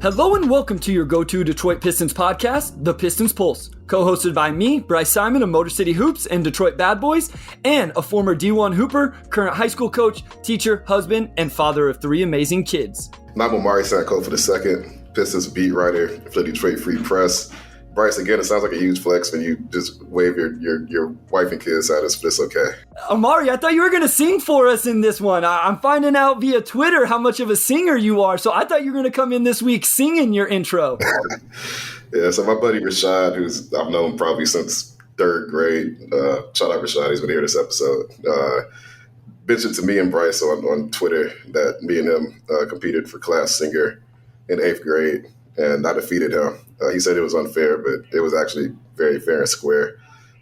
Hello and welcome to your go-to Detroit Pistons podcast, The Pistons Pulse, co-hosted by me, Bryce Simon of Motor City Hoops and Detroit Bad Boys, and a former D1 Hooper, current high school coach, teacher, husband, and father of 3 amazing kids. And I'm Omari Sanko for the second, Pistons beat writer for the Detroit Free Press. Bryce, again, it sounds like a huge flex when you just wave your wife and kids at us, but it's okay. Amari, I thought you were going to sing for us in this one. I'm finding out via Twitter how much of a singer you are, so I thought you were going to come in this week singing your intro. Yeah, so my buddy Rashad, who's I've known probably since 3rd grade, shout out Rashad, he's been here this episode, mentioned to me and Bryce on Twitter that me and him competed for class singer in 8th grade, and I defeated him. He said it was unfair, but it was actually very fair and square.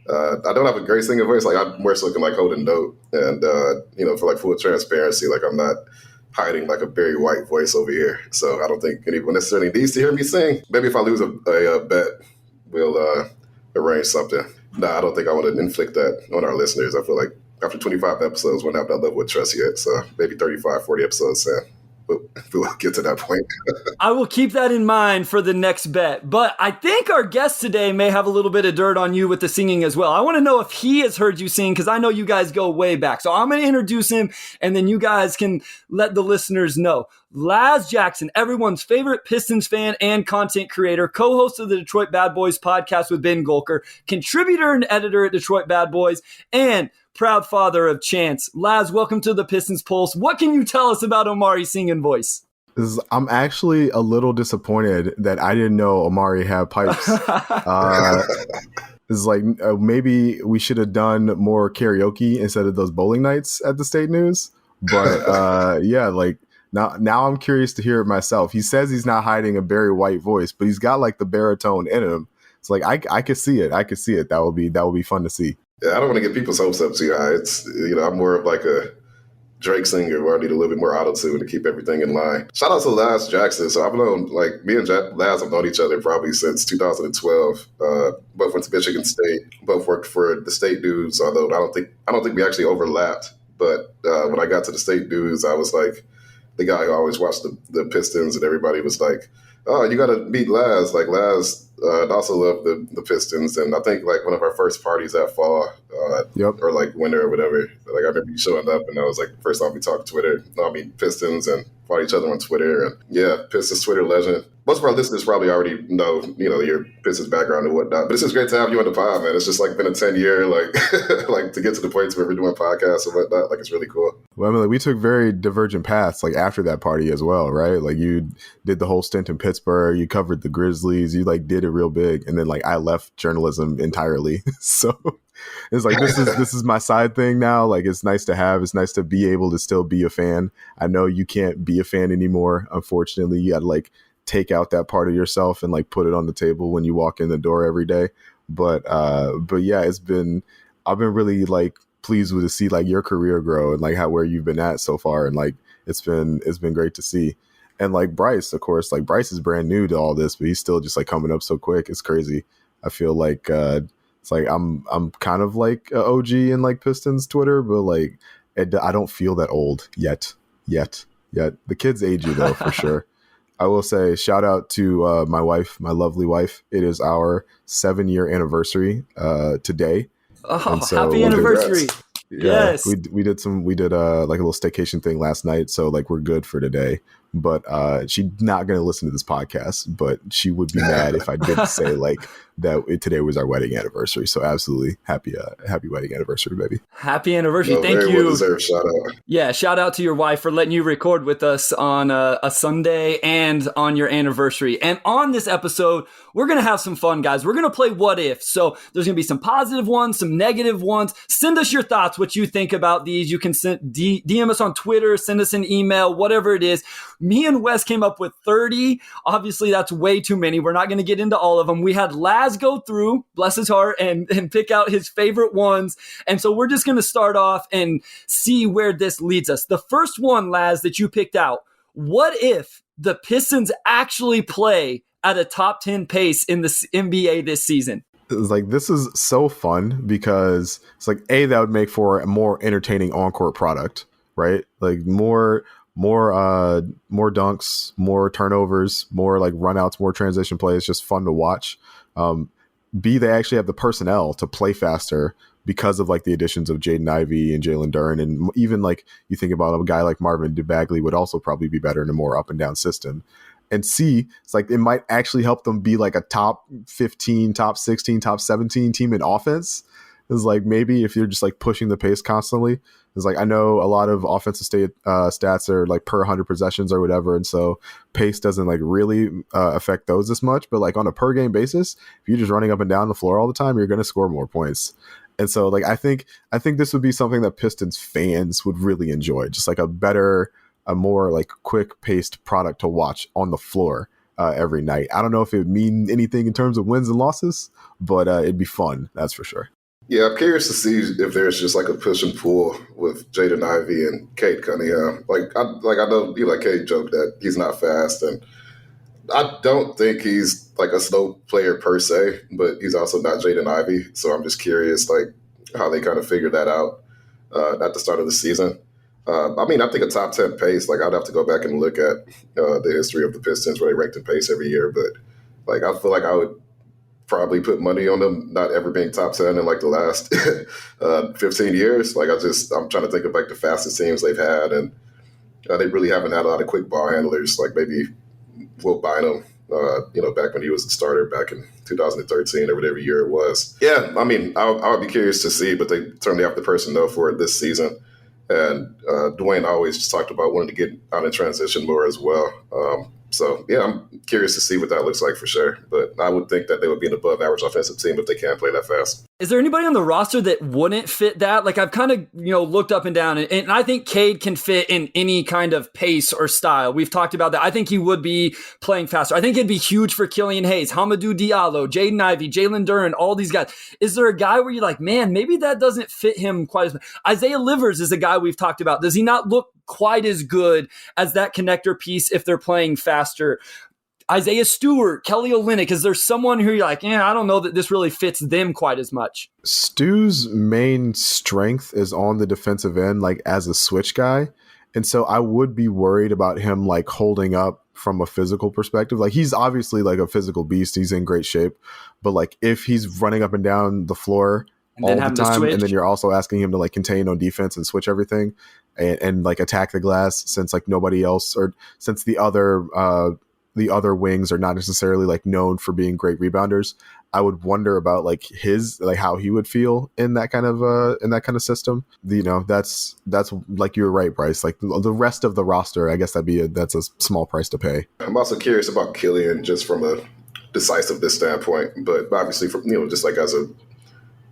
I don't have a great singing voice. Like, I'm more so looking like holding note. And, for like full transparency, like I'm not hiding like a Barry White voice over here. So I don't think anyone necessarily needs to hear me sing. Maybe if I lose a bet, we'll arrange something. I don't think I want to inflict that on our listeners. I feel like after 25 episodes, we're not at that level of trust yet. So maybe 35, 40 episodes in. We'll get to that point. I will keep that in mind for the next bet. But I think our guest today may have a little bit of dirt on you with the singing as well. I want to know if he has heard you sing, because I know you guys go way back. So I'm going to introduce him, and then you guys can let the listeners know. Lazarus Jackson, everyone's favorite Pistons fan and content creator, co-host of the Detroit Bad Boys podcast with Ben Golker, contributor and editor at Detroit Bad Boys, and proud father of Chance. Laz, welcome to the Pistons Pulse. What can you tell us about Omari's singing voice? I'm actually a little disappointed that I didn't know Omari had pipes. It's like maybe we should have done more karaoke instead of those bowling nights at the State News. But yeah, like now I'm curious to hear it myself. He says he's not hiding a Barry White voice, but he's got like the baritone in him. It's like I could see it. I could see it. That would be fun to see. Yeah, I don't want to get people's hopes up too high. It's, I'm more of like a Drake singer where I need a little bit more auto-tune to keep everything in line. Shout out to Lazarus Jackson. So I've known, like, me and Laz have known each other probably since 2012. Both went to Michigan State, both worked for the State News, although I don't think we actually overlapped. But when I got to the State News, I was like the guy who always watched the Pistons, and everybody was like, oh, you got to meet Laz. Like, Laz also loved the Pistons. And I think, like, one of our first parties that fall, or, like, winter or whatever, like, I remember you showing up, and that was, like, the first time we talked Pistons and fought each other on Twitter. And, yeah, Pistons Twitter legend. Most of our listeners probably already know, your Pistons background and whatnot. But it's just great to have you on the pod, man. It's just, like, been a 10-year, like, like, to get to the point where we're doing podcasts and whatnot. Like, it's really cool. Well, I mean, like, we took very divergent paths, like, after that party as well, right? Like, you did the whole stint in Pittsburgh. You covered the Grizzlies. You, like, did it real big. And then, like, I left journalism entirely. So it's like, this is my side thing now. Like, it's nice to have. It's nice to be able to still be a fan. I know you can't be a fan anymore. Unfortunately, you got to, like, take out that part of yourself and, like, put it on the table when you walk in the door every day. But yeah, I've been really, like, pleased with to see, like, your career grow and, like, where you've been at so far. And, like, it's been great to see. And, like, Bryce, of course, like, Bryce is brand new to all this, but he's still just, like, coming up so quick. It's crazy. I feel like it's like I'm kind of like a OG in, like, Pistons Twitter, but, like, I don't feel that old yet. The kids age you, though, for sure. I will say shout out to my wife, my lovely wife. It is our 7-year anniversary today. Oh, so, happy anniversary. Yeah, yes. We did like a little staycation thing last night. So, like, we're good for today. But she's not going to listen to this podcast, but she would be mad if I didn't say, like, that today was our wedding anniversary. So absolutely happy wedding anniversary, baby. Happy anniversary. Thank you. Well-deserved shout out. Yeah, shout out to your wife for letting you record with us on a Sunday and on your anniversary. And on this episode, we're going to have some fun, guys. We're going to play What If. So there's going to be some positive ones, some negative ones. Send us your thoughts, what you think about these. You can DM us on Twitter, send us an email, whatever it is. Me and Wes came up with 30. Obviously, that's way too many. We're not going to get into all of them. We had Laz go through, bless his heart, and pick out his favorite ones. And so we're just going to start off and see where this leads us. The first one, Laz, that you picked out, what if the Pistons actually play at a top 10 pace in the NBA this season? It's like, this is so fun because it's like, that would make for a more entertaining on-court product, right? Like more more dunks, more turnovers, more like runouts, more transition plays, just fun to watch. B, they actually have the personnel to play faster because of like the additions of Jaden Ivey and Jalen Duren, and even like you think about a guy like Marvin DeBagley would also probably be better in a more up and down system. And C, it's like it might actually help them be like a top 15, top 16, top 17 team in offense. It's like maybe if you're just like pushing the pace constantly, it's like I know a lot of offensive stats are like per 100 possessions or whatever, and so pace doesn't like really affect those as much. But like on a per game basis, if you're just running up and down the floor all the time, you're going to score more points. And so like I think this would be something that Pistons fans would really enjoy, just like a more like quick paced product to watch on the floor every night. I don't know if it would mean anything in terms of wins and losses, but it'd be fun, that's for sure. Yeah, I'm curious to see if there's just like a push and pull with Jaden Ivey and Cade Cunningham. I know Cade joked that he's not fast, and I don't think he's like a slow player per se, but he's also not Jaden Ivey. So I'm just curious like how they kind of figured that out at the start of the season. I think a top 10 pace, like I'd have to go back and look at the history of the Pistons where they ranked in pace every year, but like I feel like I would probably put money on them not ever being top 10 in like the last 15 years. Like I'm trying to think of like the fastest teams they've had, and they really haven't had a lot of quick ball handlers. Like maybe Will Bynum, back when he was the starter back in 2013 or whatever year it was. Yeah, I would be curious to see, but they certainly have the personnel for it this season. And Dwayne always just talked about wanting to get out in transition more as well. So, yeah, I'm curious to see what that looks like for sure. But I would think that they would be an above-average offensive team if they can play that fast. Is there anybody on the roster that wouldn't fit that? Like, I've kind of, looked up and down, and I think Cade can fit in any kind of pace or style. We've talked about that. I think he would be playing faster. I think it'd be huge for Killian Hayes, Hamidou Diallo, Jaden Ivey, Jalen Duren, all these guys. Is there a guy where you're like, man, maybe that doesn't fit him quite as much? Isaiah Livers is a guy we've talked about. Does he not look quite as good as that connector piece if they're playing faster? Isaiah Stewart, Kelly Olynyk, is there someone who you're like, I don't know that this really fits them quite as much? Stu's main strength is on the defensive end, like as a switch guy. And so I would be worried about him like holding up from a physical perspective. Like he's obviously like a physical beast. He's in great shape. But like if he's running up and down the floor all the time, and then you're also asking him to like contain on defense and switch everything and like attack the glass, since like nobody else, or since the other wings are not necessarily like known for being great rebounders, I would wonder about like how he would feel in that kind of system. That's like you're right, Bryce. Like the rest of the roster, I guess that's a small price to pay. I'm also curious about Killian just from a decisiveness standpoint, but obviously from just like as a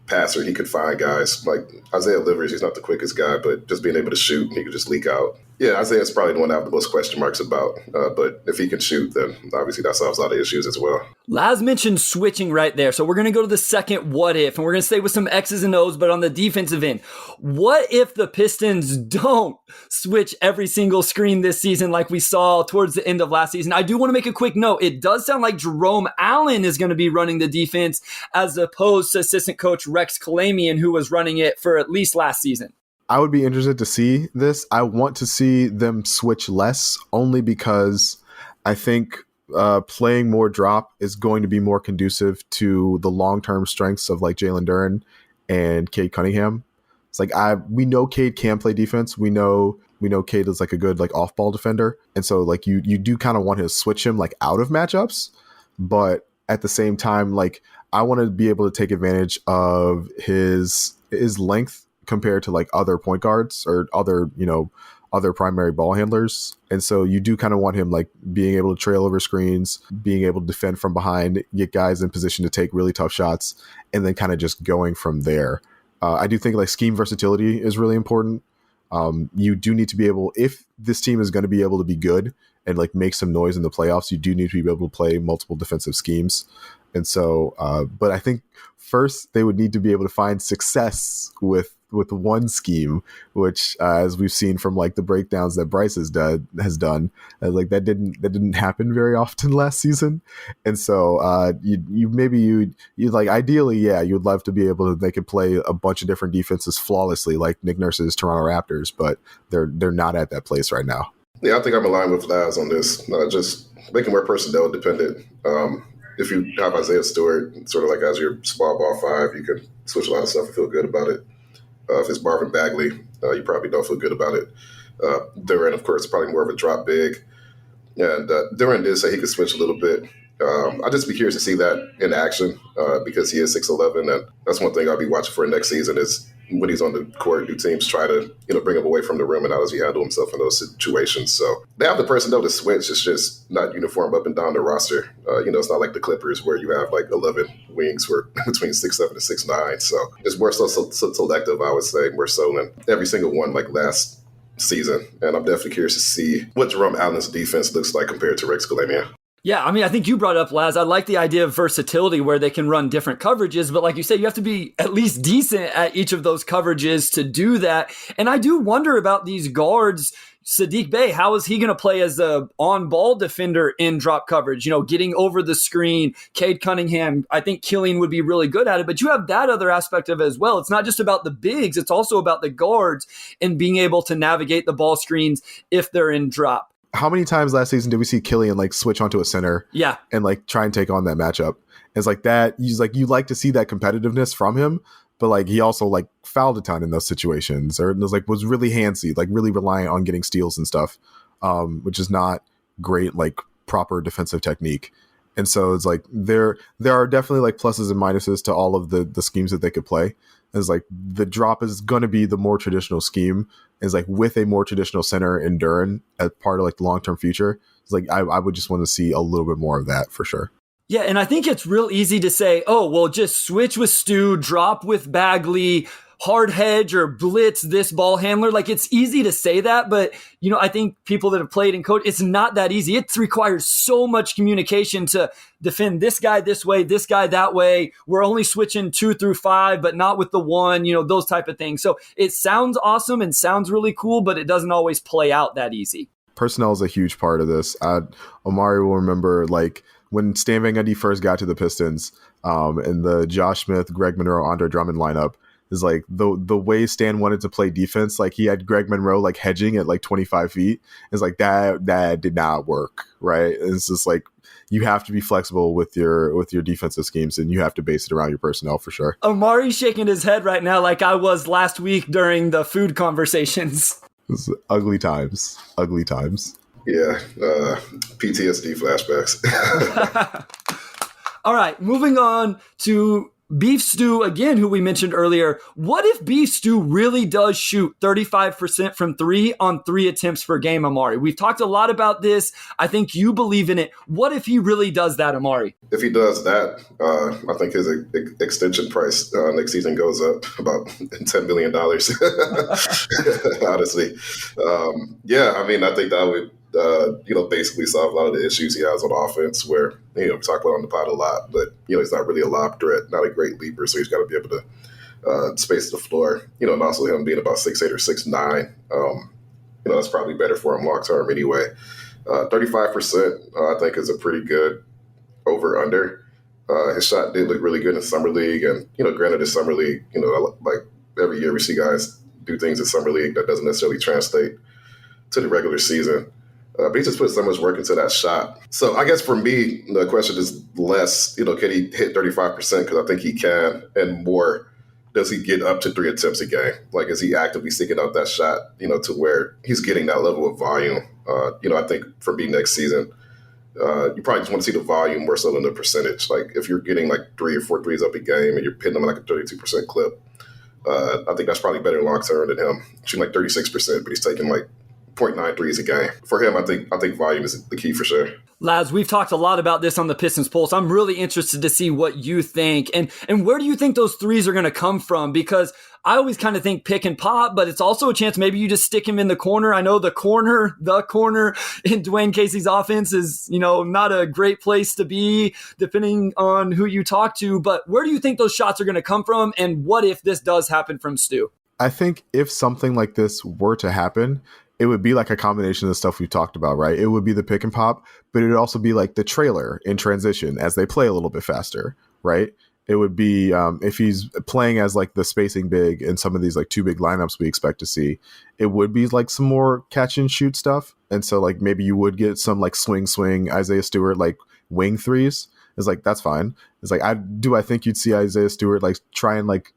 passer, he could find guys like Isaiah Livers. He's not the quickest guy, but just being able to shoot, he could just leak out. Yeah, Isaiah's probably the one I have the most question marks about. But if he can shoot, then obviously that solves a lot of issues as well. Laz mentioned switching right there. So we're going to go to the second what if, and we're going to stay with some X's and O's, but on the defensive end. What if the Pistons don't switch every single screen this season like we saw towards the end of last season? I do want to make a quick note. It does sound like Jerome Allen is going to be running the defense as opposed to assistant coach Rex Kalamian, who was running it for at least last season. I would be interested to see this. I want to see them switch less, only because I think playing more drop is going to be more conducive to the long-term strengths of like Jalen Duren and Cade Cunningham. It's like we know Cade can play defense. We know Cade is like a good like off-ball defender, and so like you do kind of want to switch him like out of matchups, but at the same time, like I want to be able to take advantage of his length compared to like other point guards or other primary ball handlers. And so you do kind of want him like being able to trail over screens, being able to defend from behind, get guys in position to take really tough shots, and then kind of just going from there. I do think like scheme versatility is really important. You do need to be able, if this team is going to be able to be good and like make some noise in the playoffs, you do need to be able to play multiple defensive schemes. And so, but I think first they would need to be able to find success with one scheme, which as we've seen from like the breakdowns that Bryce has done, like that didn't happen very often last season. And so you'd like ideally, yeah, you'd love to be able to, they could play a bunch of different defenses flawlessly like Nick Nurse's Toronto Raptors, but they're not at that place right now. Yeah, I think I'm aligned with Laz on this. Just making more personnel dependent. If you have Isaiah Stewart, sort of like as your small ball five, you can switch a lot of stuff and feel good about it. If it's Marvin Bagley, you probably don't feel good about it. Duran, of course, probably more of a drop big. And Duran did say he could switch a little bit. I'd just be curious to see that in action because he is 6'11", and that's one thing I'll be watching for next season is when he's on the court, do teams try to bring him away from the rim, and how does he handle himself in those situations? So they have the personnel to switch. It's just not uniform up and down the roster. It's not like the Clippers where you have like 11 wings who are between 6'7" and 6'9". So it's more so selective, I would say, more so than every single one like last season. And I'm definitely curious to see what Jerome Allen's defense looks like compared to Rex Kalamian. Yeah, I mean, I think you brought up, Laz, I like the idea of versatility where they can run different coverages, but like you said, you have to be at least decent at each of those coverages to do that. And I do wonder about these guards. Saddiq Bey, how is he going to play as a on-ball defender in drop coverage? Getting over the screen. Cade Cunningham, I think Killian would be really good at it, but you have that other aspect of it as well. It's not just about the bigs, it's also about the guards and being able to navigate the ball screens if they're in drop. How many times last season did we see Killian like switch onto a center? Yeah. And like try and take on that matchup? It's like that. He's like, you like to see that competitiveness from him, but like he also like fouled a ton in those situations, or was really handsy, like really reliant on getting steals and stuff, which is not great, like proper defensive technique. And so it's like there are definitely like pluses and minuses to all of the schemes that they could play. It's like the drop is going to be the more traditional scheme. Is like with a more traditional center in Duran as part of like the long-term future. It's like I would just want to see a little bit more of that for sure. Yeah, and I think it's real easy to say, oh, well, just switch with Stu, drop with Bagley, hard hedge or blitz this ball handler. Like, it's easy to say that, but, I think people that have played and coached, it's not that easy. It requires so much communication to defend this guy this way, this guy that way. We're only switching 2 through 5, but not with the 1, those type of things. So it sounds awesome and sounds really cool, but it doesn't always play out that easy. Personnel is a huge part of this. Omari will remember, like, when Stan Van Gundy first got to the Pistons, and the Josh Smith, Greg Monroe, Andre Drummond lineup, is like the way Stan wanted to play defense. Like he had Greg Monroe like hedging at like 25 feet. It's like that did not work, right? And it's just like you have to be flexible with your defensive schemes, and you have to base it around your personnel for sure. Omari's shaking his head right now like I was last week during the food conversations. It's ugly times. Yeah, PTSD flashbacks. All right, moving on to Beef Stew, again, who we mentioned earlier. What if Beef Stew really does shoot 35% from 3 on 3 attempts per game, Amari? We've talked a lot about this. I think you believe in it. What if he really does that, Amari? If he does that, I think his extension price next season goes up about $10 million, honestly. I mean, I think that would basically solve a lot of the issues he has on offense where, we talk about on the pod a lot, but, he's not really a lob threat, not a great leaper, so he's got to be able to space the floor, and also him being about 6'8" or 6'9", that's probably better for him long term anyway. 35%, I think, is a pretty good over-under. His shot did look really good in Summer League, and, granted, in Summer League, like every year we see guys do things in Summer League that doesn't necessarily translate to the regular season. But he just put so much work into that shot. So I guess for me, the question is less, can he hit 35%? Because I think he can. And more, does he get up to 3 attempts a game? Like, is he actively seeking out that shot, to where he's getting that level of volume? I think for me next season, you probably just want to see the volume more so than the percentage. Like, if you're getting like 3 or 4 threes up a game and you're hitting them like a 32% clip, I think that's probably better long term than him shooting like 36%, but he's taking like 0.9 threes a game. For him, I think volume is the key for sure. Laz, we've talked a lot about this on the Pistons Pulse. I'm really interested to see what you think. And where do you think those threes are going to come from? Because I always kind of think pick and pop, but it's also a chance maybe you just stick him in the corner. I know the corner in Dwayne Casey's offense is, not a great place to be depending on who you talk to. But where do you think those shots are going to come from? And what if this does happen from Stu? I think if something like this were to happen, it would be like a combination of the stuff we've talked about, right? It would be the pick and pop, but it would also be like the trailer in transition as they play a little bit faster, right? It would be if he's playing as like the spacing big in some of these like 2 big lineups we expect to see, it would be like some more catch and shoot stuff. And so like maybe you would get some like swing Isaiah Stewart like wing threes. It's like, that's fine. It's like, I think you'd see Isaiah Stewart like try and like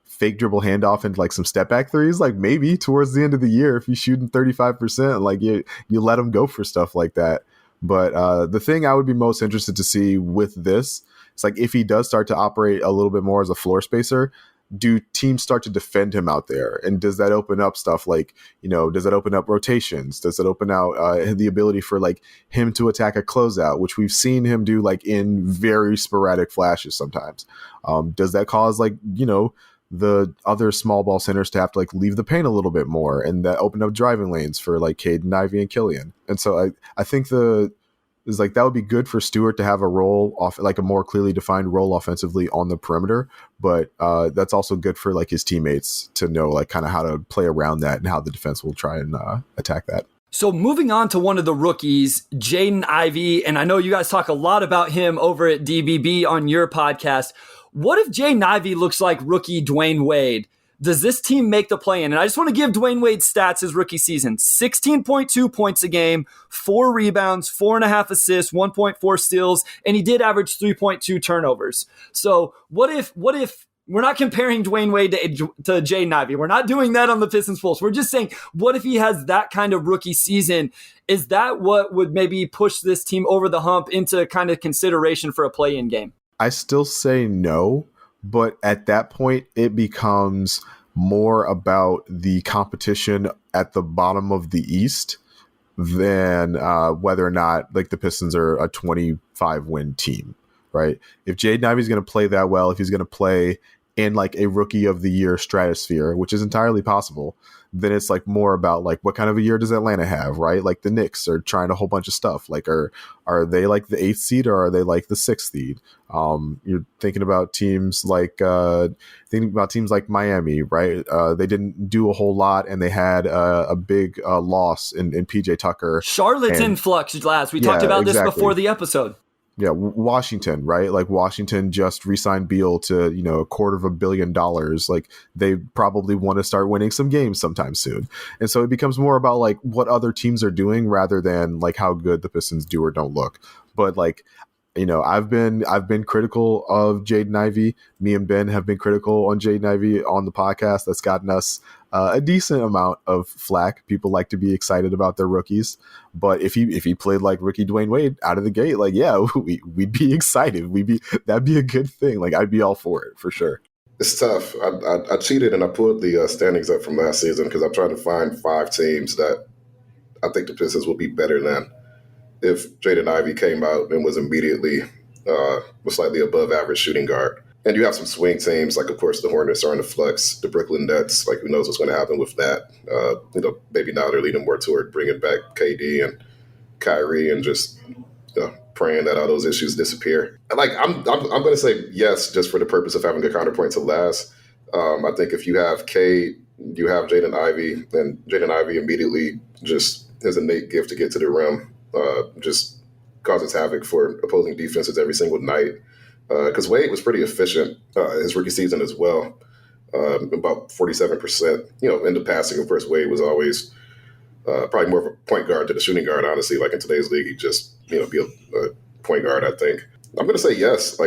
fake dribble handoff into like some step back threes, like maybe towards the end of the year if he's shooting 35%, like you let him go for stuff like that. But the thing I would be most interested to see with this, it's like if he does start to operate a little bit more as a floor spacer, do teams start to defend him out there? And does that open up stuff like, does that open up rotations? Does it open out the ability for like him to attack a closeout, which we've seen him do like in very sporadic flashes sometimes? Does that cause like, the other small ball centers to have to like leave the paint a little bit more, and that opened up driving lanes for like Cade and Ivy and Killian? And so I think is like that would be good for Stewart to have a role off, like a more clearly defined role offensively on the perimeter. But that's also good for like his teammates to know like kind of how to play around that and how the defense will try and attack that. So moving on to one of the rookies, Jaden Ivey, and I know you guys talk a lot about him over at DBB on your podcast. What if Jaden Ivey looks like rookie Dwayne Wade? Does this team make the play-in? And I just want to give Dwayne Wade's stats his rookie season. 16.2 points a game, 4 rebounds, 4.5 assists, 1.4 steals, and he did average 3.2 turnovers. So what if we're not comparing Dwayne Wade to Jaden Ivey? We're not doing that on the Pistons Pulse. We're just saying, what if he has that kind of rookie season? Is that what would maybe push this team over the hump into kind of consideration for a play-in game? I still say no, but at that point, it becomes more about the competition at the bottom of the East than whether or not like the Pistons are a 25-win team, right? If Jaden Ivey's going to play that well, if he's going to play in like a rookie of the year stratosphere, which is entirely possible, then it's like more about like what kind of a year does Atlanta have, right? Like the Knicks are trying a whole bunch of stuff. Like are they like the 8th seed or are they like the 6th seed? You're thinking about teams like Miami, right? They didn't do a whole lot and they had a big loss in PJ Tucker. Charlotte's in flux, Laz. We talked about this before the episode. Yeah, Washington, right? Like Washington just re-signed Beal to, $250 million. Like they probably want to start winning some games sometime soon. And so it becomes more about like what other teams are doing rather than like how good the Pistons do or don't look. But like, I've been critical of Jaden Ivey. Me and Ben have been critical on Jaden Ivey on the podcast. That's gotten us a decent amount of flack. People like to be excited about their rookies, but if he played like rookie Dwayne Wade out of the gate, like we'd be excited. That'd be a good thing. Like I'd be all for it for sure. It's tough. I cheated and I pulled the standings up from last season because I'm trying to find 5 teams that I think the Pistons will be better than if Jaden Ivey came out and was immediately slightly above average shooting guard. And you have some swing teams, like, of course, the Hornets are in the flux. The Brooklyn Nets, like, who knows what's going to happen with that. Maybe now they're leaning more toward bringing back KD and Kyrie and just praying that all those issues disappear. And, like, I'm going to say yes just for the purpose of having a counterpoint to Laz. I think if you have Cade, you have Jaden Ivey, and Jaden Ivey immediately just has an innate gift to get to the rim. Just causes havoc for opposing defenses every single night. Because Wade was pretty efficient his rookie season as well, about 47%. In the passing, of course, Wade was always probably more of a point guard than a shooting guard. Honestly, like in today's league, he just be a point guard. I think I'm going to say yes. I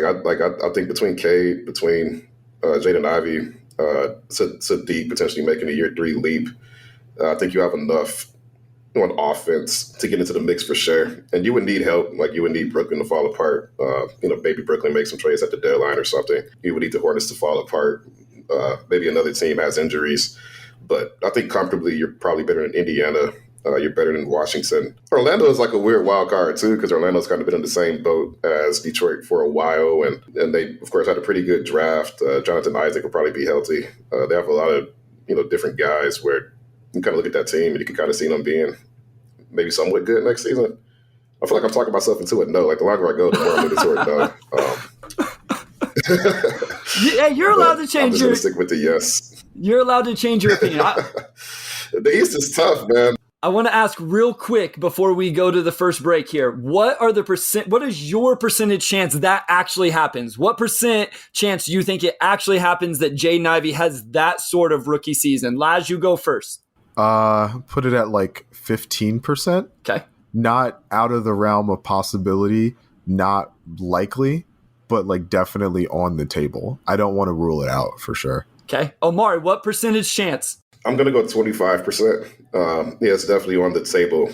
think between Cade, between Jaden Ivey, Sadiq potentially making a year 3 leap, I think you have enough on offense to get into the mix for sure. And you would need help. Like you would need Brooklyn to fall apart. Maybe Brooklyn makes some trades at the deadline or something. You would need the Hornets to fall apart. Maybe another team has injuries. But I think comfortably you're probably better than Indiana. You're better than Washington. Orlando is like a weird wild card too, because Orlando's kind of been in the same boat as Detroit for a while. And they, of course, had a pretty good draft. Jonathan Isaac will probably be healthy. They have a lot of, different guys where you kind of look at that team and you can kind of see them being maybe somewhat good next season. I feel like I'm talking myself into a no. Like the longer I go, the more I'm moving toward no. Yeah, you're allowed to change your. Stick with the yes. You're allowed to change your opinion. The East is tough, man. I want to ask real quick before we go to the first break here. What is your percentage chance that actually happens? What percent chance do you think it actually happens that Jaden Ivey has that sort of rookie season? Laz, you go first. Put it at like 15%. Okay. Not out of the realm of possibility, not likely, but like definitely on the table. I don't want to rule it out for sure. Okay. Omari, what percentage chance? I'm going to go 25%. Yeah, it's definitely on the table.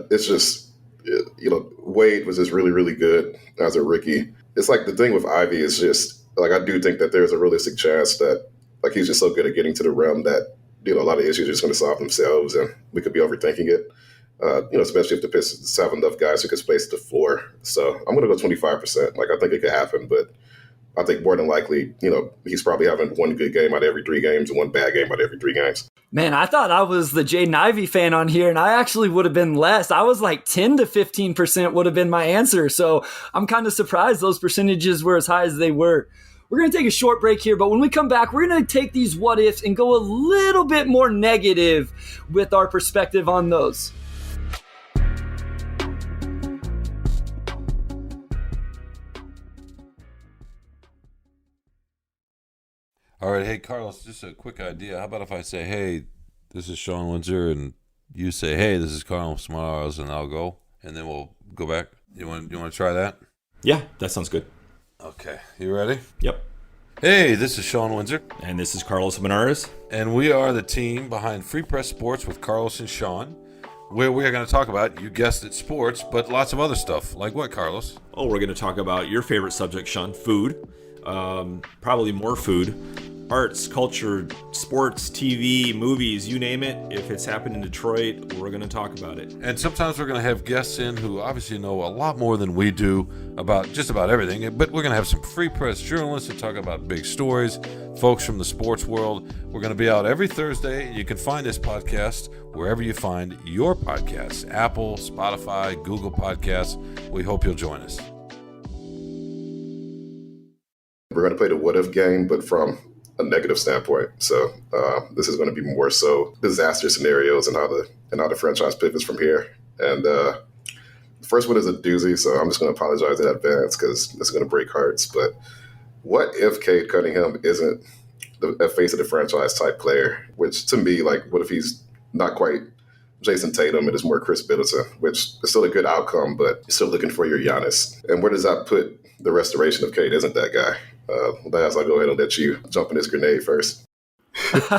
It's just, Wade was just really, really good as a rookie. It's like the thing with Ivy is just, like, I do think that there's a realistic chance that, like, he's just so good at getting to the rim that, a lot of issues are just going to solve themselves, and we could be overthinking it. Especially if the Pistons have enough guys who can space the floor. So I'm going to go 25%. Like, I think it could happen, but I think more than likely, he's probably having one good game out of every 3 games and one bad game out of every 3 games. Man, I thought I was the Jaden Ivey fan on here, and I actually would have been less. I was like 10 to 15% would have been my answer. So I'm kind of surprised those percentages were as high as they were. We're going to take a short break here, but when we come back, we're going to take these what ifs and go a little bit more negative with our perspective on those. All right, hey, Carlos, just a quick idea. How about if I say, hey, this is Sean Windsor, and you say, hey, this is Carlos Morales, and I'll go, and then we'll go back. You want to try that? Yeah, that sounds good. Okay, you ready? Yep. Hey, this is Sean Windsor. And this is Carlos Menares. And we are the team behind Free Press Sports with Carlos and Sean, where we are going to talk about, you guessed it, sports, but lots of other stuff. Like what, Carlos? Oh, we're going to talk about your favorite subject, Sean, food. Probably more food. Arts, culture, sports, TV, movies, you name it. If it's happened in Detroit, we're going to talk about it. And sometimes we're going to have guests in who obviously know a lot more than we do about just about everything. But we're going to have some Free Press journalists to talk about big stories, folks from the sports world. We're going to be out every Thursday. You can find this podcast wherever you find your podcasts, Apple, Spotify, Google Podcasts. We hope you'll join us. We're going to play the what if game, but from a negative standpoint. So this is going to be more so disaster scenarios and how the franchise pivots from here. And the first one is a doozy, so I'm just going to apologize in advance because this is going to break hearts. But what if Cade Cunningham isn't the face of the franchise type player? Which to me, like, what if he's not quite Jason Tatum and is more Chris Middleton, which is still a good outcome, but you're still looking for your Giannis. And where does that put the restoration of Cade? Isn't that guy? Laz, I'll go ahead and let you jump in this grenade first. Thanks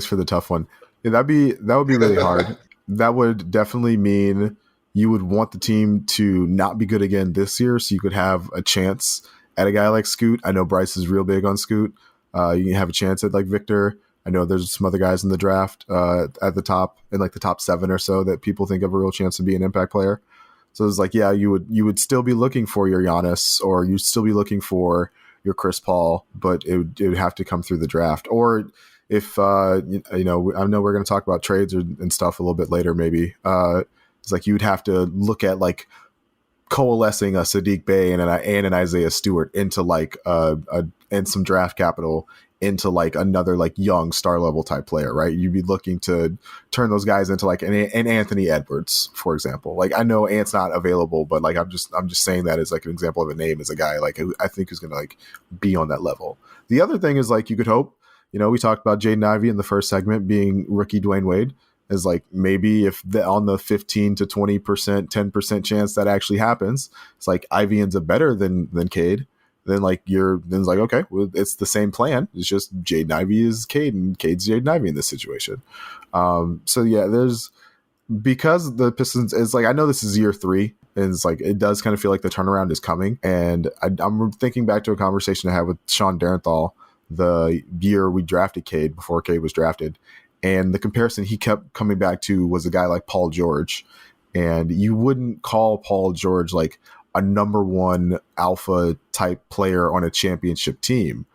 for the tough one. Yeah, that would be really hard. That would definitely mean you would want the team to not be good again this year, so you could have a chance at a guy like Scoot. I know Bryce is real big on Scoot. You can have a chance at like Victor. I know there's some other guys in the draft at the top, in like the top 7 or so, that people think have a real chance to be an impact player. So it's like, yeah, you would still be looking for your Giannis, or you'd still be looking for your Chris Paul, but it would have to come through the draft. Or if I know we're going to talk about trades and stuff a little bit later, maybe it's like you'd have to look at like coalescing a Sadiq Bey and an Isaiah Stewart into like and some draft capital into like another like young star level type player, right? You'd be looking to turn those guys into like an Anthony Edwards, for example. Like, I know Ant's not available, but like I'm just saying that as like an example of a name as a guy like who I think is going to like be on that level. The other thing is like you could hope, we talked about Jaden Ivey in the first segment being rookie Dwayne Wade, is like maybe if on the 15 to 20%, 10% chance that actually happens, it's like Ivey ends up better than Cade. Then it's like, okay, well, it's the same plan. It's just Jaden Ivey is Cade and Cade's Jaden Ivey in this situation. So yeah, because the Pistons is like, I know this is year 3, and it's like, it does kind of feel like the turnaround is coming. And I'm thinking back to a conversation I had with Sean Darenthal the year we drafted Cade, before Cade was drafted. And the comparison he kept coming back to was a guy like Paul George. And you wouldn't call Paul George like a number 1 alpha type player on a championship team.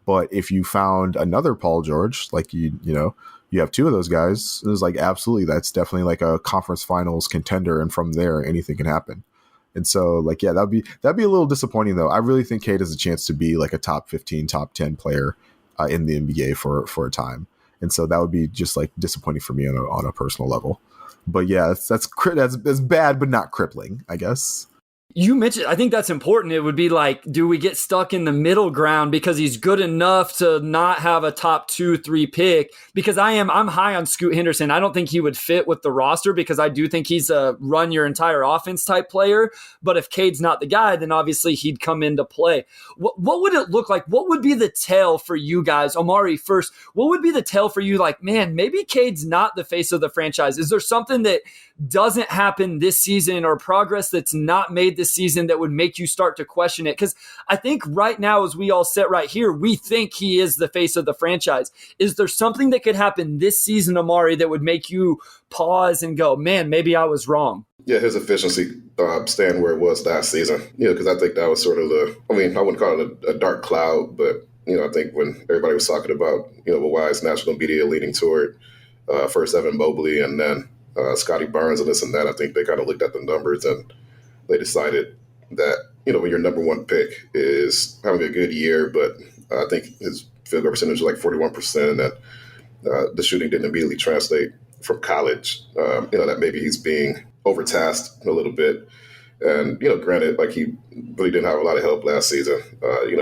But if you found another Paul George, like you have 2 of those guys, it was like, absolutely, that's definitely like a conference finals contender. And from there, anything can happen. And so like, yeah, that'd be a little disappointing though. I really think Cade has a chance to be like a top 15, top 10 player in the NBA for a time. And so that would be just like disappointing for me on a personal level. But yeah, that's bad, but not crippling, I guess. You mentioned, I think that's important. It would be like, do we get stuck in the middle ground because he's good enough to not have a top 2-3 pick? Because I'm high on Scoot Henderson. I don't think he would fit with the roster because I do think he's a run your entire offense type player. But if Cade's not the guy, then obviously he'd come into play. What would it look like? What would be the tell for you guys? Omari, first, what would be the tell for you? Like, man, maybe Cade's not the face of the franchise. Is there something that doesn't happen this season or progress that's not made this season that would make you start to question it? Because I think right now, as we all sit right here, we think he is the face of the franchise. Is there something that could happen this season, Omari, that would make you pause and go, man, maybe I was wrong? Yeah, his efficiency staying where it was last season. Because I think that was sort of I wouldn't call it a dark cloud, but I think when everybody was talking about why is national media leaning toward first Evan Mobley and then Scotty Barnes and this and that, I think they kind of looked at the numbers and they decided that when your number one pick is having a good year, but I think his field goal percentage was like 41%, and the shooting didn't immediately translate from college. That maybe he's being overtasked a little bit. And, granted, like he really didn't have a lot of help last season.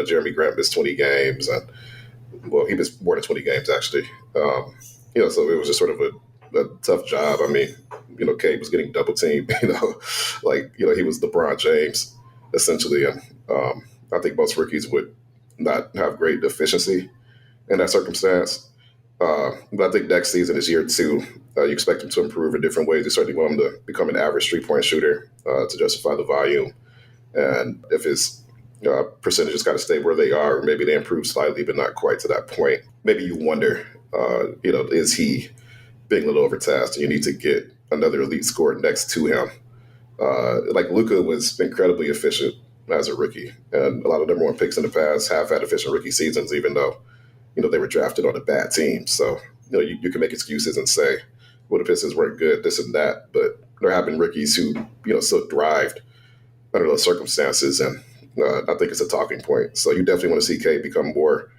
Jeremy Grant missed 20 games. And, well, he missed more than 20 games, actually. So it was just sort of a tough job. I mean, Cade was getting double teamed, he was LeBron James, essentially. And I think most rookies would not have great efficiency in that circumstance. But I think next season is year 2. You expect him to improve in different ways. You certainly want him to become an average 3-point shooter to justify the volume. And if his percentages kind of stay where they are, or maybe they improve slightly, but not quite to that point, maybe you wonder, is he being a little overtasked and you need to get another elite scorer next to him? Like Luka was incredibly efficient as a rookie. And a lot of number one picks in the past have had efficient rookie seasons, even though they were drafted on a bad team. So, you can make excuses and say, well, the Pistons weren't good, this and that. But there have been rookies who, still thrived under those circumstances. And I think it's a talking point. So you definitely want to see Cade become more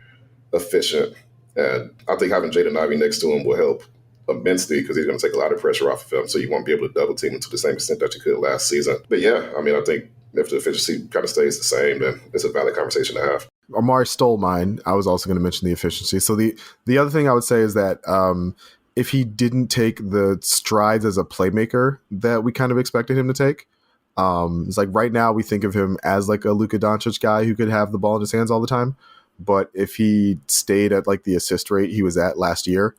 efficient. And I think having Jaden Ivey next to him will help immensely because he's going to take a lot of pressure off of him. So you won't be able to double team him to the same extent that you could last season. But yeah, I think if the efficiency kind of stays the same, then it's a valid conversation to have. Omar stole mine. I was also going to mention the efficiency. So the other thing I would say is that if he didn't take the strides as a playmaker that we kind of expected him to take, it's like right now we think of him as like a Luka Doncic guy who could have the ball in his hands all the time. But if he stayed at like the assist rate he was at last year,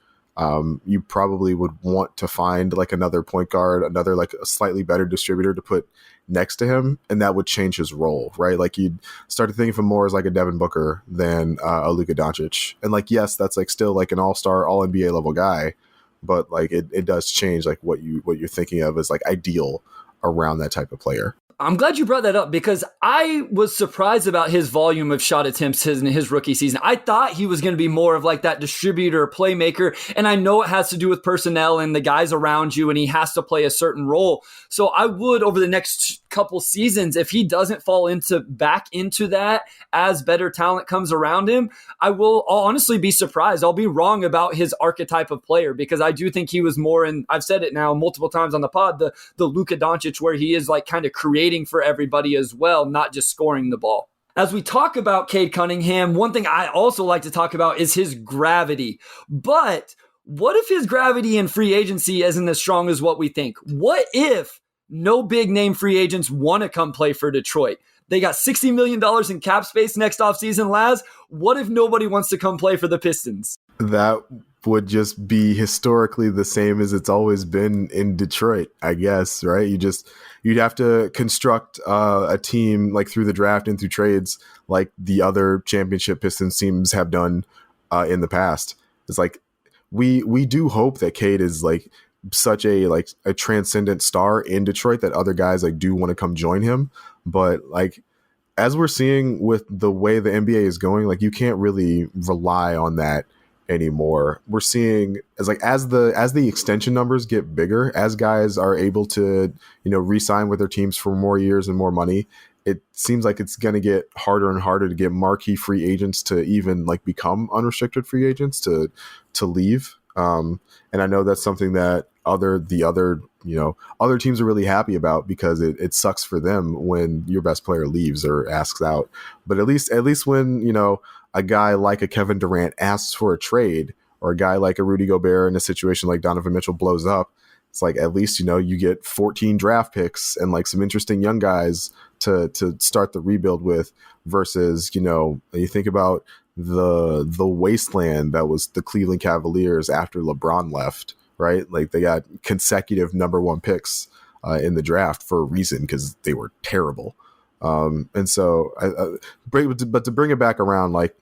you probably would want to find like another point guard, another like a slightly better distributor to put next to him, and that would change his role, right? Like you'd start to think of him more as like a Devin Booker than a Luka Doncic. And like, yes, that's like still like an all-star, all NBA level guy, but like it does change like what you're thinking of as like ideal around that type of player. I'm glad you brought that up because I was surprised about his volume of shot attempts in his rookie season. I thought he was going to be more of like that distributor playmaker. And I know it has to do with personnel and the guys around you, and he has to play a certain role. So I would, over the next couple seasons, if he doesn't fall back into that as better talent comes around him, I'll honestly be surprised. I'll be wrong about his archetype of player because I do think he was more in, I've said it now multiple times on the pod, the Luka Doncic where he is like kind of creating for everybody as well, not just scoring the ball. As we talk about Cade Cunningham, one thing I also like to talk about is his gravity. But what if his gravity in free agency isn't as strong as what we think? What if no big name free agents want to come play for Detroit? They got $60 million in cap space next offseason, Laz. What if nobody wants to come play for the Pistons? That would just be historically the same as it's always been in Detroit, I guess, right? You'd have to construct a team like through the draft and through trades like the other championship Pistons teams have done in the past. It's like we do hope that Cade is like such a transcendent star in Detroit that other guys like do want to come join him. But like as we're seeing with the way the NBA is going, like you can't really rely on that anymore. We're seeing as the extension numbers get bigger, as guys are able to, re-sign with their teams for more years and more money, it seems like it's going to get harder and harder to get marquee free agents to even like become unrestricted free agents to leave. And I know that's something that the other other teams are really happy about, because it sucks for them when your best player leaves or asks out. But at least when a guy like a Kevin Durant asks for a trade, or a guy like a Rudy Gobert in a situation like Donovan Mitchell blows up, it's like, at least you get 14 draft picks and like some interesting young guys to start the rebuild with, versus you think about the wasteland that was the Cleveland Cavaliers after LeBron left, right? Like, they got consecutive number one picks in the draft for a reason, because they were terrible. And so, but to bring it back around, like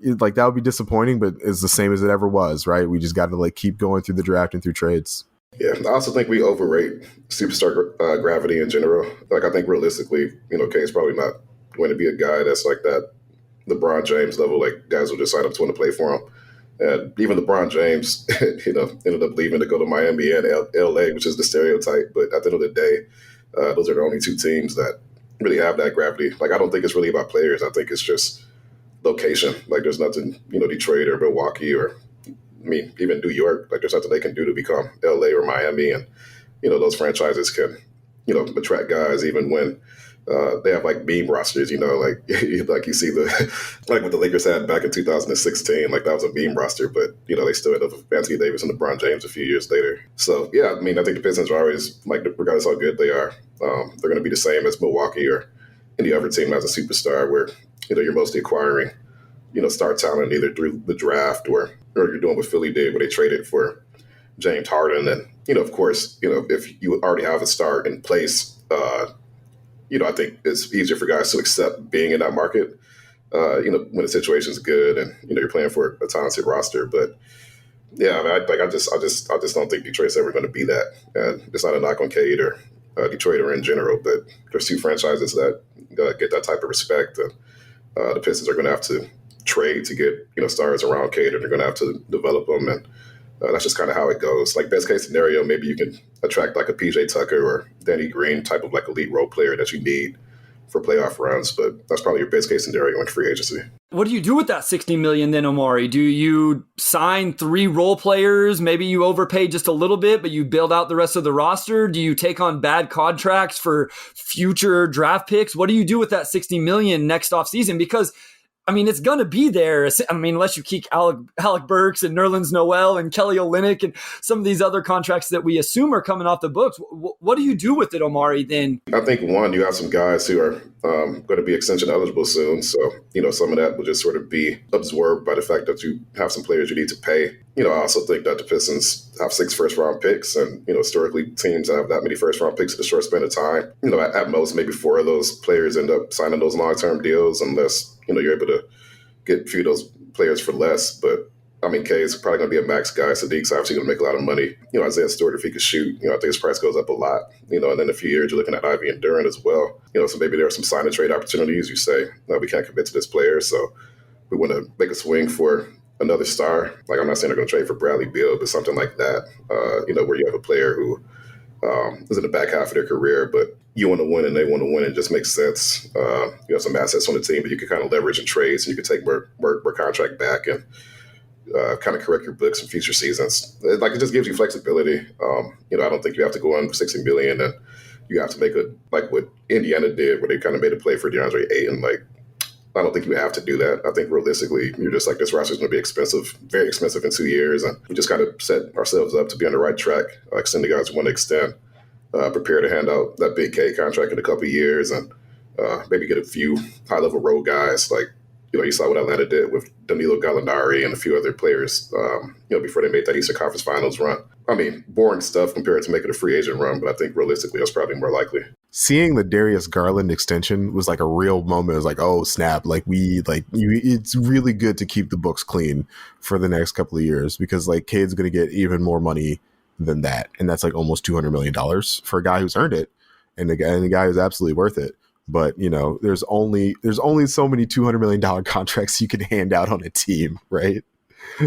that would be disappointing, but it's the same as it ever was, right? We just got to like keep going through the draft and through trades. Yeah, I also think we overrate superstar gravity in general. Like, I think realistically, Cade's probably not going to be a guy that's like that LeBron James level. Like, guys will just sign up to want to play for him. And even LeBron James, ended up leaving to go to Miami and LA, which is the stereotype. But at the end of the day, those are the only two teams that really have that gravity. Like, I don't think it's really about players. I think it's just location. Like, there's nothing, Detroit or Milwaukee or, even New York, like, there's nothing they can do to become LA or Miami. And, those franchises can, attract guys even when they have like meme rosters, like like you see like what the Lakers had back in 2016, like that was a meme roster, but they still ended up with Anthony Davis and LeBron James a few years later. So yeah, I think the Pistons are always, like, regardless how good they are, they're going to be the same as Milwaukee or any other team that has a superstar, where you're mostly acquiring star talent either through the draft or you're doing what Philly did, where they traded for James Harden. And of course, if you already have a star in place, I think it's easier for guys to accept being in that market, when the situation's good and, you're playing for a talented roster. But yeah, I just don't think Detroit's ever going to be that. And it's not a knock on Cade or Detroit or in general, but there's two franchises that get that type of respect. And the Pistons are going to have to trade to get, stars around Cade, and they're going to have to develop them. And that's just kind of how it goes. Like, best case scenario, maybe you can attract like a PJ Tucker or Danny Green type of like elite role player that you need for playoff runs, but that's probably your best case scenario in free agency. What do you do with that $60 million then, Omari? Do you sign 3 role players? Maybe you overpay just a little bit, but you build out the rest of the roster? Do you take on bad contracts for future draft picks? What do you do with that $60 million next offseason? Because it's going to be there. Unless you keep Alec Burks and Nerlens Noel and Kelly Olynyk and some of these other contracts that we assume are coming off the books. What do you do with it, Omari, then? I think, one, you have some guys who are going to be extension eligible soon. So, some of that will just sort of be absorbed by the fact that you have some players you need to pay. I also think that the Pistons have 6 first-round picks, and, historically, teams that have that many first-round picks in a short span of time, at most, maybe 4 of those players end up signing those long-term deals, unless, you're able to get a few of those players for less. But, Cade's probably going to be a max guy. Sadiq's obviously going to make a lot of money. Isaiah Stewart, if he could shoot, I think his price goes up a lot. And then in a few years, you're looking at Ivy and Durant as well. So maybe there are some sign and trade opportunities. You say, no, we can't commit to this player, so we want to make a swing for another star. Like, I'm not saying they're going to trade for Bradley Beal, but something like that, where you have a player who is in the back half of their career, but you want to win and they want to win. It just makes sense. You have some assets on the team that you can kind of leverage in trades, and you can take more contract back and kind of correct your books in future seasons. Like, it just gives you flexibility. I don't think you have to go on $60 million and you have to make like what Indiana did, where they kind of made a play for DeAndre Ayton. Like, I don't think you have to do that. I think realistically, you're just like, this roster is going to be expensive, very expensive in 2 years. And we just kind of set ourselves up to be on the right track, extend the guys who want to extend, prepare to hand out that big K contract in a couple of years, and maybe get a few high-level role guys. Like, you saw what Atlanta did with Danilo Gallinari and a few other players, before they made that Eastern Conference Finals run. Boring stuff compared to making a free agent run, but I think realistically that's probably more likely. Seeing the Darius Garland extension was like a real moment. It was like, oh snap! It's really good to keep the books clean for the next couple of years, because like Cade's going to get even more money than that, and that's like almost $200 million for a guy who's earned it, and the guy who's absolutely worth it. But there's only so many $200 million contracts you can hand out on a team, right?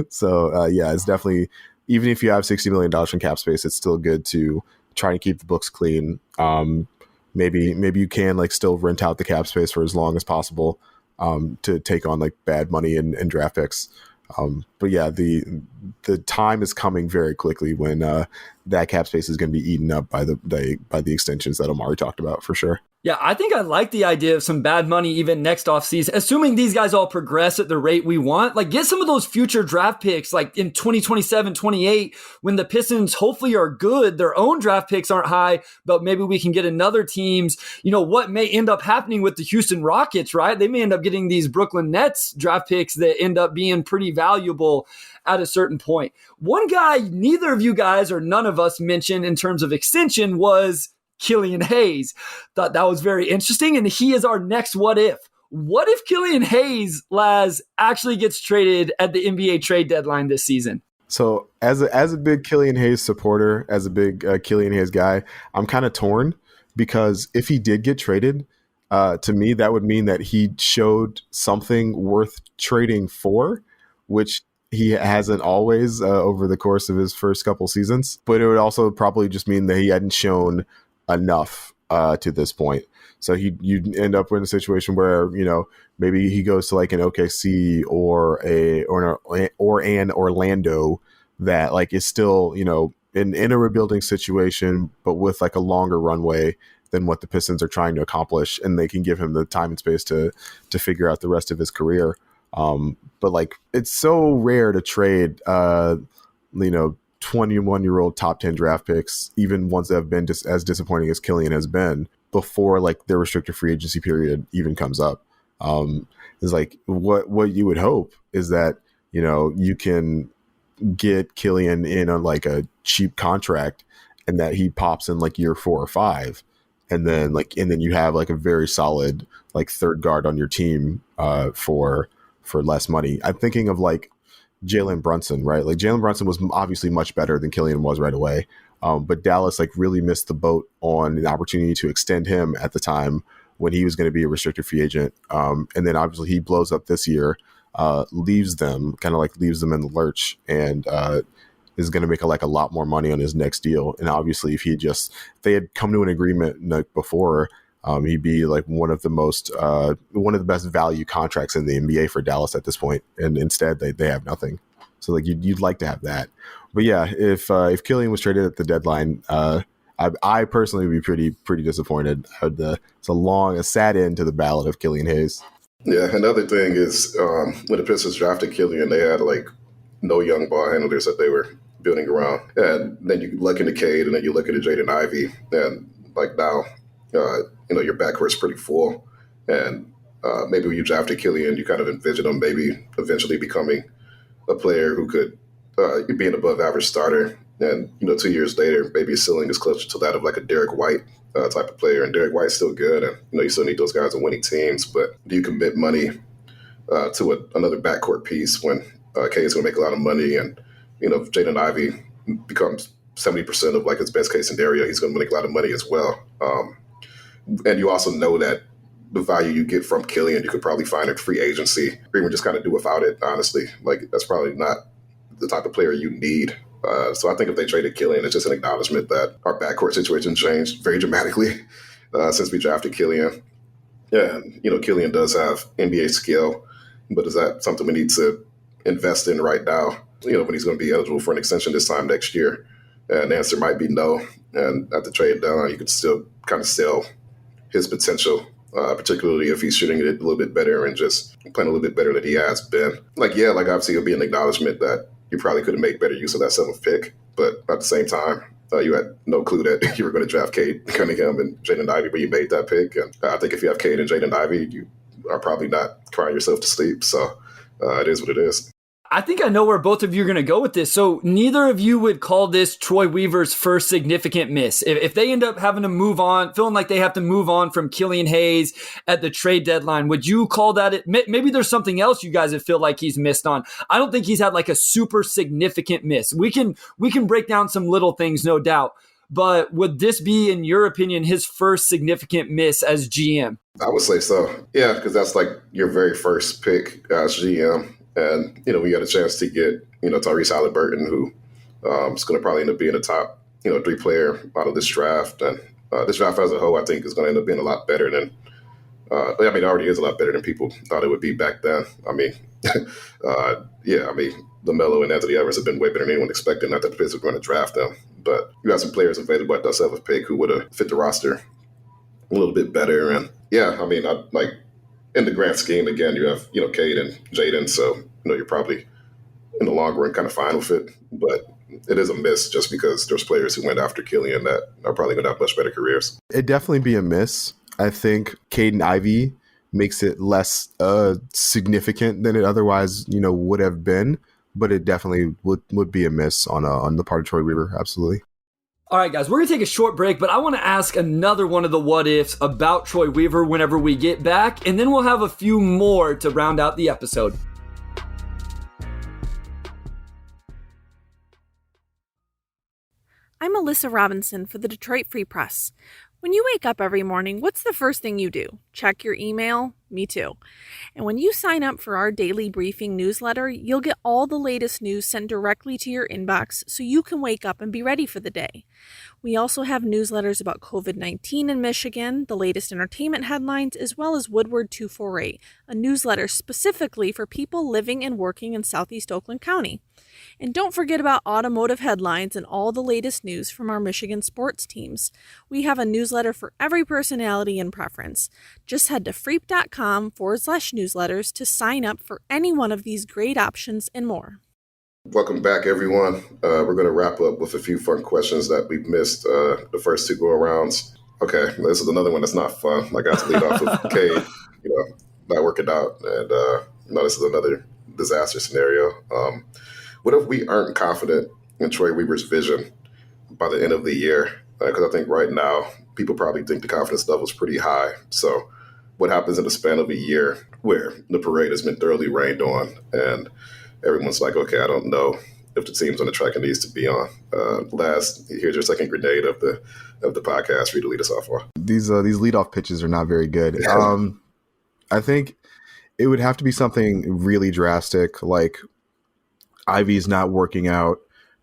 So it's definitely, even if you have $60 million in cap space, it's still good to try and keep the books clean. Maybe you can like still rent out the cap space for as long as possible to take on like bad money and draft picks. But yeah, the time is coming very quickly when that cap space is going to be eaten up by the extensions that Omari talked about for sure. Yeah, I think I like the idea of some bad money even next offseason, assuming these guys all progress at the rate we want. Like, get some of those future draft picks, like in 2027, 28, when the Pistons hopefully are good. Their own draft picks aren't high, but maybe we can get another team's, what may end up happening with the Houston Rockets, right? They may end up getting these Brooklyn Nets draft picks that end up being pretty valuable at a certain point. One guy neither of you guys or none of us mentioned in terms of extension was Killian Hayes. Thought that was very interesting, and he is our next what if. What if Killian Hayes, Laz, actually gets traded at the NBA trade deadline this season? So as a big Killian Hayes supporter, as a big Killian Hayes guy, I'm kind of torn, because if he did get traded, to me, that would mean that he showed something worth trading for, which he hasn't always over the course of his first couple seasons. But it would also probably just mean that he hadn't shown enough to this point. So you'd end up in a situation where, maybe he goes to like an OKC or an Orlando that like is still, in a rebuilding situation, but with like a longer runway than what the Pistons are trying to accomplish, and they can give him the time and space to figure out the rest of his career. But like, it's so rare to trade 21-year-old top 10 draft picks, even ones that have been as disappointing as Killian has been, before like their restricted free agency period even comes up. Is like what you would hope is that, you can get Killian in on like a cheap contract, and that he pops in like year 4 or 5. And then you have like a very solid like third guard on your team for less money. I'm thinking of like Jalen Brunson, right? Like Jalen Brunson was obviously much better than Killian was right away. But Dallas like really missed the boat on an opportunity to extend him at the time when he was going to be a restricted free agent. And then obviously he blows up this year, leaves them in the lurch, and is going to make a lot more money on his next deal. And obviously if they had come to an agreement before, he'd be like one of the best value contracts in the NBA for Dallas at this point. And instead they have nothing. So like you'd like to have that. But yeah, if Killian was traded at the deadline, I personally would be pretty disappointed. It's a sad end to the ballad of Killian Hayes. Yeah, another thing is when the Pistons drafted Killian, they had like no young ball handlers that they were building around. And then you look into Cade, and then you look into Jaden Ivey, and like now, your backcourt's pretty full. And maybe when you drafted Killian, you kind of envision him maybe eventually becoming a player who could be an above average starter. And, 2 years later, maybe his ceiling is closer to that of like a Derek White type of player. And Derek White's still good. And, you still need those guys on winning teams. But do you commit money to another backcourt piece when Cade's going to make a lot of money? And, if Jaden Ivey becomes 70% of like his best case scenario, he's going to make a lot of money as well. And you also know that the value you get from Killian, you could probably find at free agency, or even just kind of do without it, honestly. Like, that's probably not the type of player you need. So I think if they traded Killian, it's just an acknowledgement that our backcourt situation changed very dramatically since we drafted Killian. And, Killian does have NBA skill, but is that something we need to invest in right now, when he's going to be eligible for an extension this time next year? And the answer might be no. And at the trade down, you could still kind of sell his potential, particularly if he's shooting it a little bit better and just playing a little bit better than he has been. Obviously it'll be an acknowledgement that you probably could have made better use of that 7th pick. But at the same time, you had no clue that you were going to draft Cade Cunningham and Jaden Ivey when you made that pick. And I think if you have Cade and Jaden Ivey, you are probably not crying yourself to sleep. So it is what it is. I think I know where both of you are going to go with this. So neither of you would call this Troy Weaver's first significant miss. If they end up having to move on, feeling like they have to move on from Killian Hayes at the trade deadline, would you call that it? Maybe there's something else you guys would feel like he's missed on. I don't think he's had like a super significant miss. We can break down some little things, no doubt. But would this be, in your opinion, his first significant miss as GM? I would say so. Yeah, because that's like your very first pick as GM. And, we got a chance to get, Tyrese Halliburton, who is going to probably end up being a top, 3 player out of this draft. And this draft as a whole, I think, is going to end up being a lot better than I mean, it already is a lot better than people thought it would be back then. I mean, LaMelo and Anthony Edwards have been way better than anyone expected. Not that the Pistons were going to draft them, but you got some players available at that 7th pick who would have fit the roster a little bit better. And yeah, I mean, in the grand scheme, again, you have, Cade and Jaden. So, you're probably in the long run kind of fine with it. But it is a miss just because there's players who went after Killian that are probably going to have much better careers. It'd definitely be a miss. I think Cade and Ivy makes it less significant than it otherwise, would have been. But it definitely would be a miss on the part of Troy Weaver. Absolutely. All right, guys, we're going to take a short break, but I want to ask another one of the what ifs about Troy Weaver whenever we get back, and then we'll have a few more to round out the episode. I'm Alyssa Robinson for the Detroit Free Press. When you wake up every morning, what's the first thing you do? Check your email? Me too. And when you sign up for our daily briefing newsletter, you'll get all the latest news sent directly to your inbox so you can wake up and be ready for the day. We also have newsletters about COVID-19 in Michigan, the latest entertainment headlines, as well as Woodward 248, a newsletter specifically for people living and working in Southeast Oakland County. And don't forget about automotive headlines and all the latest news from our Michigan sports teams. We have a newsletter for every personality and preference. Just head to freep.com/newsletters to sign up for any one of these great options and more. Welcome back, everyone. We're going to wrap up with a few fun questions that we've missed the first two go-arounds. Okay, this is another one that's not fun. I got to lead off with Cade, not working out. And this is another disaster scenario. What if we aren't confident in Troy Weaver's vision by the end of the year? Because I think right now, people probably think the confidence level is pretty high. So what happens in the span of a year where the parade has been thoroughly rained on and everyone's like, okay, I don't know if the team's on the track it needs to be on. Last, here's your second grenade of the podcast for you to lead us off on. These leadoff pitches are not very good. I think it would have to be something really drastic, like Ivy's not working out,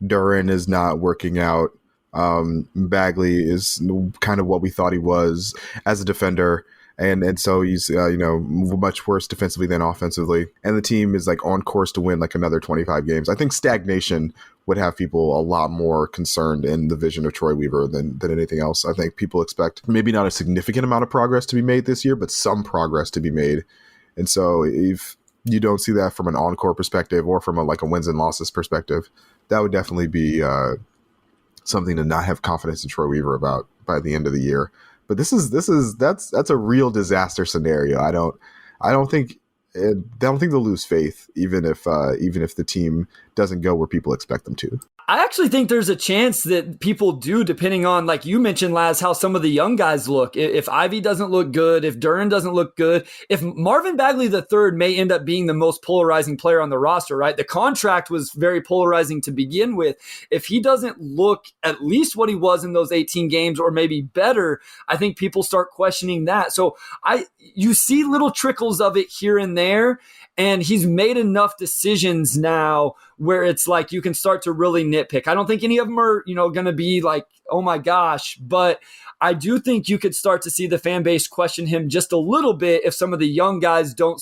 Duran is not working out, Bagley is kind of what we thought he was as a defender. And so he's, much worse defensively than offensively. And the team is like on course to win like another 25 games. I think stagnation would have people a lot more concerned in the vision of Troy Weaver than anything else. I think people expect maybe not a significant amount of progress to be made this year, but some progress to be made. And so if you don't see that from an on-court perspective or from a wins and losses perspective, that would definitely be something to not have confidence in Troy Weaver about by the end of the year. But that's a real disaster scenario. I don't think they'll lose faith, even if the team doesn't go where people expect them to. I actually think there's a chance that people do, depending on, like you mentioned, Laz, how some of the young guys look. If Ivy doesn't look good, if Duran doesn't look good, if Marvin Bagley III may end up being the most polarizing player on the roster, right? The contract was very polarizing to begin with. If he doesn't look at least what he was in those 18 games or maybe better, I think people start questioning that. So you see little trickles of it here and there. And he's made enough decisions now where it's like you can start to really nitpick. I don't think any of them are, going to be like, oh my gosh. But I do think you could start to see the fan base question him just a little bit if some of the young guys don't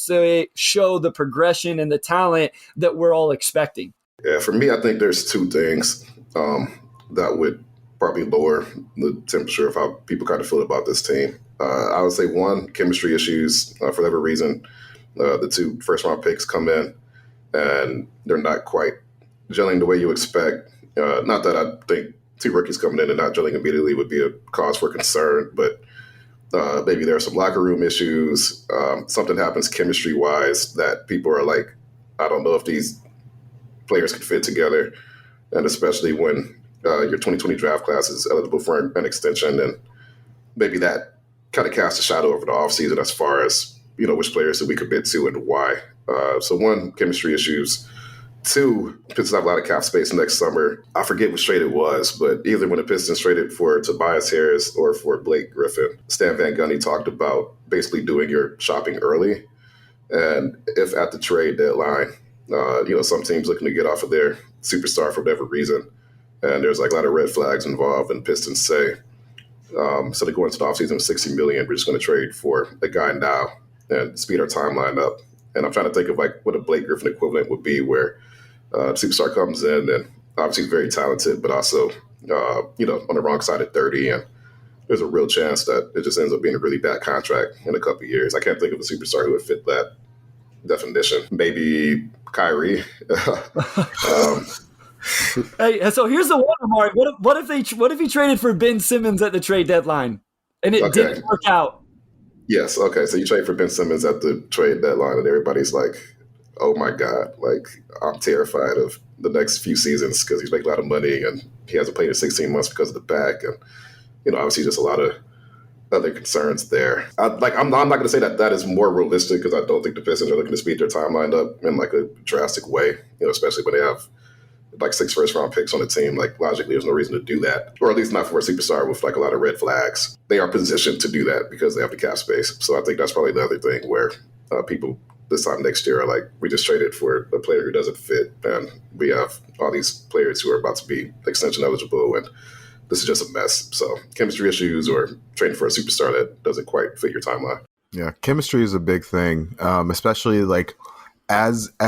show the progression and the talent that we're all expecting. Yeah, for me, I think there's two things that would probably lower the temperature of how people kind of feel about this team. I would say one, chemistry issues. For whatever reason, the two first-round picks come in, and they're not quite gelling the way you expect. Not that I think two rookies coming in and not gelling immediately would be a cause for concern, but maybe there are some locker room issues. Something happens chemistry-wise that people are like, I don't know if these players could fit together, and especially when your 2020 draft class is eligible for an extension, and maybe that kind of casts a shadow over the offseason as far as which players that we commit to and why. So one, chemistry issues. Two, Pistons have a lot of cap space next summer. I forget which trade it was, but either when the Pistons traded for Tobias Harris or for Blake Griffin, Stan Van Gundy talked about basically doing your shopping early. And if at the trade deadline, some teams looking to get off of their superstar for whatever reason, and there's like a lot of red flags involved, and Pistons say, Instead of going to the offseason with $60 million, we're just going to trade for a guy now and speed our timeline up. And I'm trying to think of like what a Blake Griffin equivalent would be, where superstar comes in and obviously very talented, but also on the wrong side of 30, and there's a real chance that it just ends up being a really bad contract in a couple of years. I can't think of a superstar who would fit that definition. Maybe Kyrie. Hey, so here's the one, Amari. What if he traded for Ben Simmons at the trade deadline and it didn't work out? Yes. Okay. So you trade for Ben Simmons at the trade deadline, and everybody's like, "Oh my God!" Like, I'm terrified of the next few seasons because he's making a lot of money and he hasn't played in 16 months because of the back, and obviously just a lot of other concerns there. I'm not going to say that is more realistic, because I don't think the Pistons are looking to speed their timeline up in like a drastic way. Especially when they have like 6 first-round picks on the team. Like, logically, there's no reason to do that, or at least not for a superstar with like a lot of red flags. They are positioned to do that because they have the cap space. So I think that's probably the other thing where people this time next year are like, we just traded for a player who doesn't fit, and we have all these players who are about to be extension eligible, and this is just a mess. So chemistry issues or trading for a superstar that doesn't quite fit your timeline. Yeah, chemistry is a big thing, especially like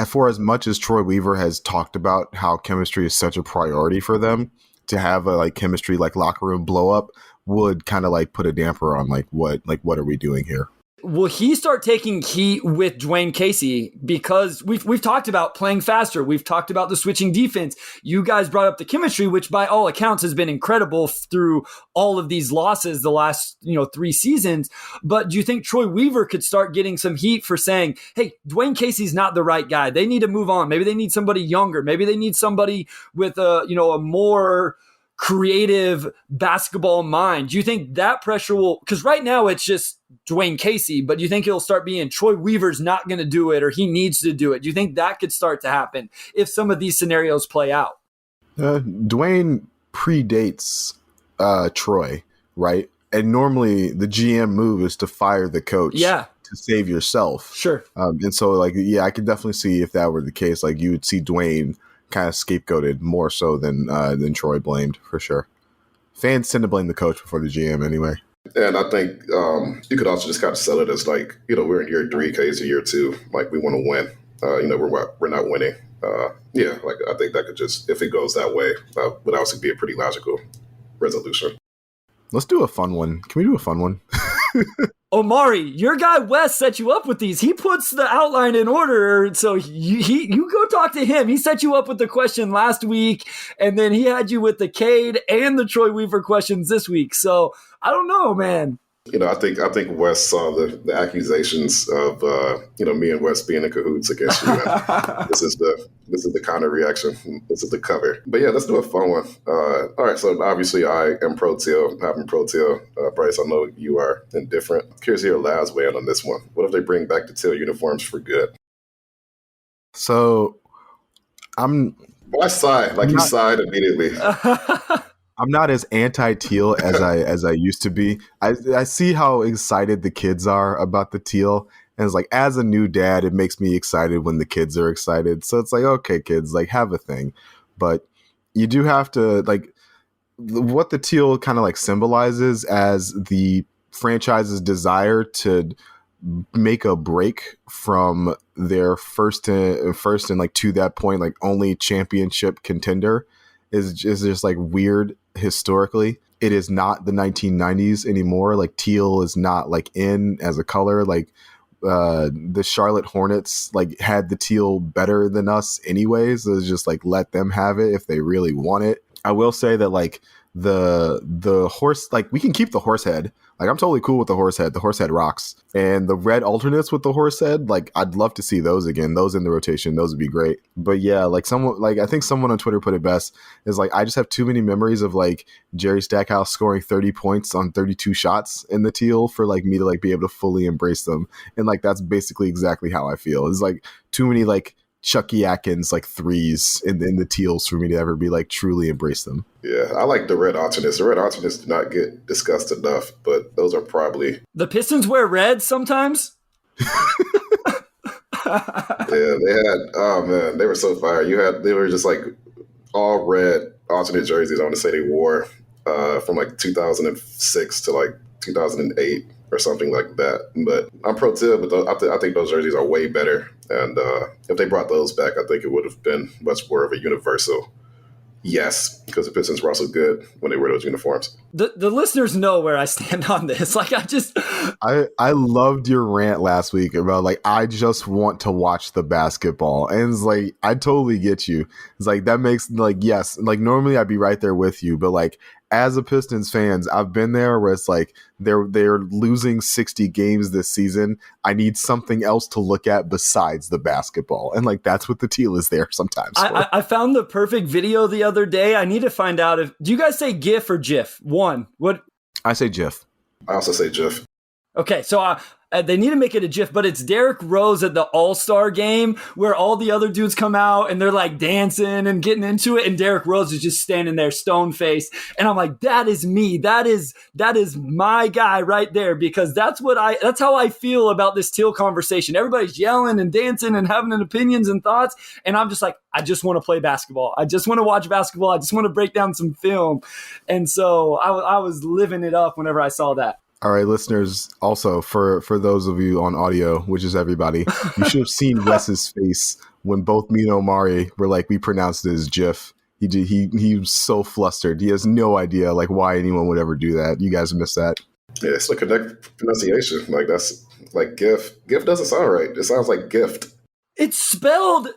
for as much as Troy Weaver has talked about how chemistry is such a priority for them, to have a like chemistry like locker room blow up would kind of like put a damper on what are we doing here? Will he start taking heat with Dwayne Casey? Because we've talked about playing faster. We've talked about the switching defense. You guys brought up the chemistry, which by all accounts has been incredible through all of these losses the last 3 seasons. But do you think Troy Weaver could start getting some heat for saying, hey, Dwayne Casey's not the right guy. They need to move on. Maybe they need somebody younger. Maybe they need somebody with a more creative basketball mind. Do you think that pressure will, because right now it's just Dwayne Casey, but do you think it'll start being Troy Weaver's not going to do it or he needs to do it? Do you think that could start to happen if some of these scenarios play out? Dwayne predates Troy, right? And normally the GM move is to fire the coach. Yeah. To save yourself. Sure. And so I could definitely see if that were the case, like you would see Dwayne kind of scapegoated more so than Troy blamed, for sure. Fans tend to blame the coach before the GM anyway. And I think you could also just kind of sell it as like, we're in year 3, K's in year 2. Like, we want to win. We're not winning. I think that could just, if it goes that way, would also be a pretty logical resolution. Let's do a fun one. Can we do a fun one? Omari, your guy Wes set you up with these. He puts the outline in order, so you go talk to him. He set you up with the question last week, and then he had you with the Cade and the Troy Weaver questions this week. So I don't know, man. I think Wes saw the accusations of me and Wes being in cahoots against you. This is the counter reaction. This is the cover. But yeah, let's do a fun one. All right. So obviously I am pro Teal. I'm pro Teal. Bryce, I know you are indifferent. Curious to hear Laz weigh in on this one. What if they bring back the Teal uniforms for good? So I sighed. You sighed immediately. I'm not as anti-teal as I used to be. I see how excited the kids are about the teal, and it's like, as a new dad, it makes me excited when the kids are excited. So it's like, okay, kids, like, have a thing, but you do have to what the teal kind of like symbolizes as the franchise's desire to make a break from their first and like to that point, like only championship contender is just like weird. Historically, it is not the 1990s anymore. Like, teal is not like in as a color. Like, the Charlotte Hornets like had the teal better than us anyways. So it's just like, let them have it if they really want it. I will say that like the horse, like, we can keep the horse head. Like, I'm totally cool with the horse head. The horse head rocks. And the red alternates with the horse head, like, I'd love to see those again. Those in the rotation, those would be great. But yeah, like, I think someone on Twitter put it best, is like, I just have too many memories of like Jerry Stackhouse scoring 30 points on 32 shots in the teal for like me to like be able to fully embrace them. And like, that's basically exactly how I feel. It's like too many like Chucky Atkins like threes in the teals for me to ever be like truly embrace them. Yeah, I like the red alternates. The red alternates do not get discussed enough, but those are probably... The Pistons wear red sometimes? Yeah, they had... Oh, man, they were so fire. They were just like all red alternate jerseys. I want to say they wore from like 2006 to like 2008 or something like that. But I'm pro Tib, but I think those jerseys are way better. And if they brought those back, I think it would have been much more of a universal yes, because the Pistons were also good when they wear those uniforms. The listeners know where I stand on this. Like, I loved your rant last week about like, I just want to watch the basketball. And it's like, I totally get you. It's like, that makes like, yes, like normally I'd be right there with you, but like, as a Pistons fans, I've been there where it's like they're losing 60 games this season. I need something else to look at besides the basketball. And like, that's what the teal is there sometimes. I found the perfect video the other day. I need to find out do you guys say GIF or GIF? One. What? I say GIF. I also say GIF. Okay, so they need to make it a GIF, but it's Derrick Rose at the All-Star game where all the other dudes come out and they're like dancing and getting into it, and Derrick Rose is just standing there stone-faced. And I'm like, that is me. That is my guy right there, because that's how I feel about this teal conversation. Everybody's yelling and dancing and having opinions and thoughts, and I'm just like, I just want to play basketball. I just want to watch basketball. I just want to break down some film. And so I was living it up whenever I saw that. All right, listeners, also for those of you on audio, which is everybody, you should have seen Wes's face when both me and Omari were like, we pronounced it as GIF. He was so flustered. He has no idea like why anyone would ever do that. You guys missed that. Yeah, it's the correct pronunciation. Like, that's like GIF. GIF doesn't sound right. It sounds like gift. It's spelled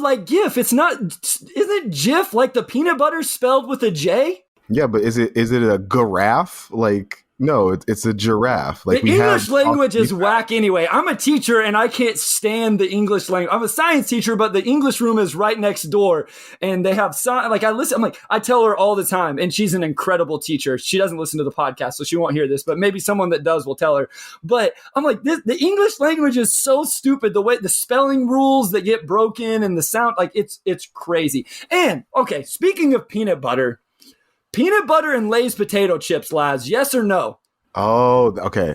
like GIF. It's not, isn't it GIF like the peanut butter spelled with a J? Yeah, but is it a giraffe? Like, no, it's a giraffe. Like, the English language is whack anyway. I'm a teacher and I can't stand the English language. I'm a science teacher, but the English room is right next door, and they have I tell her all the time, and she's an incredible teacher. She doesn't listen to the podcast, so she won't hear this, but maybe someone that does will tell her. But I'm like, the English language is so stupid. The way the spelling rules that get broken and the sound, like it's crazy. And okay, speaking of peanut butter and Lay's potato chips, Laz, yes or no? Oh, okay.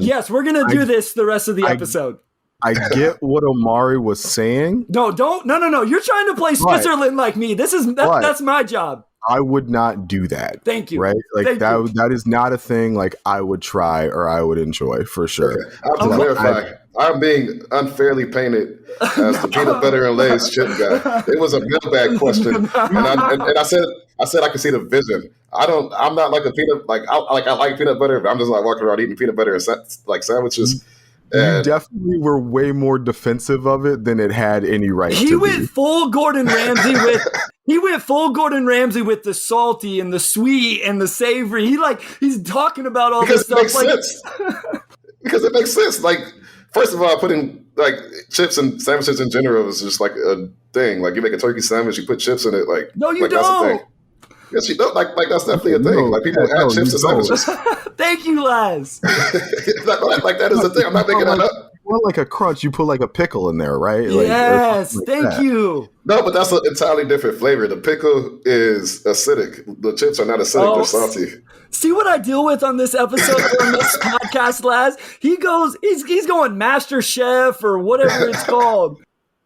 Yes, we're going to do this the rest of the episode. I get what Omari was saying. No. You're trying to play Switzerland like me. That's my job. I would not do that. Thank you. Right? Like that is not a thing like I would try or I would enjoy for sure. Okay. I have to clarify. I'm being unfairly painted as the peanut butter and Lay's chip guy. It was a mailbag question, and I said I could see the vision. I'm not like a peanut I like peanut butter, but I'm just like walking around eating peanut butter and like sandwiches. You definitely were way more defensive of it than it had any right to be. He went full Gordon Ramsay with the salty and the sweet and the savory. He's talking about all this stuff. Because it makes sense. Like, first of all, putting like chips and sandwiches in general is just like a thing. Like, you make a turkey sandwich, you put chips in it. Like, no, you like, don't. That's a thing. Yes, you don't. Like that's definitely a thing. Like, people add chips to sandwiches. Thank you, Laz. like that is a thing. I'm not making that up. Well, like a crunch, you put like a pickle in there, right? Yes, thank you. No, but that's an entirely different flavor. The pickle is acidic. The chips are not acidic; they're salty. See what I deal with on this episode on this podcast, Laz? He's going Master Chef or whatever it's called.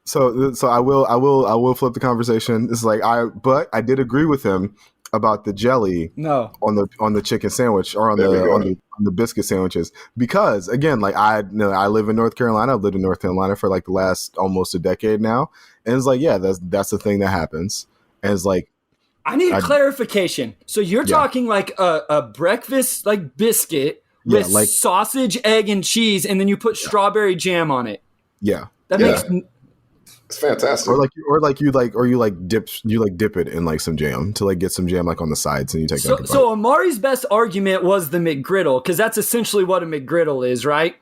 So I will flip the conversation. It's like I did agree with him about the jelly on the chicken sandwich or on the biscuit sandwiches, because again, like I live in North Carolina. I've lived in North Carolina for like the last almost a decade now, and it's like, yeah, that's the thing that happens. And it's like, I need clarification. So you're talking like a breakfast like biscuit with like sausage, egg, and cheese, and then you put strawberry jam on it. Yeah, that makes. It's fantastic. You dip it in like some jam to like get some jam like on the sides, and you take that. So Amari's best argument was the McGriddle, because that's essentially what a McGriddle is, right?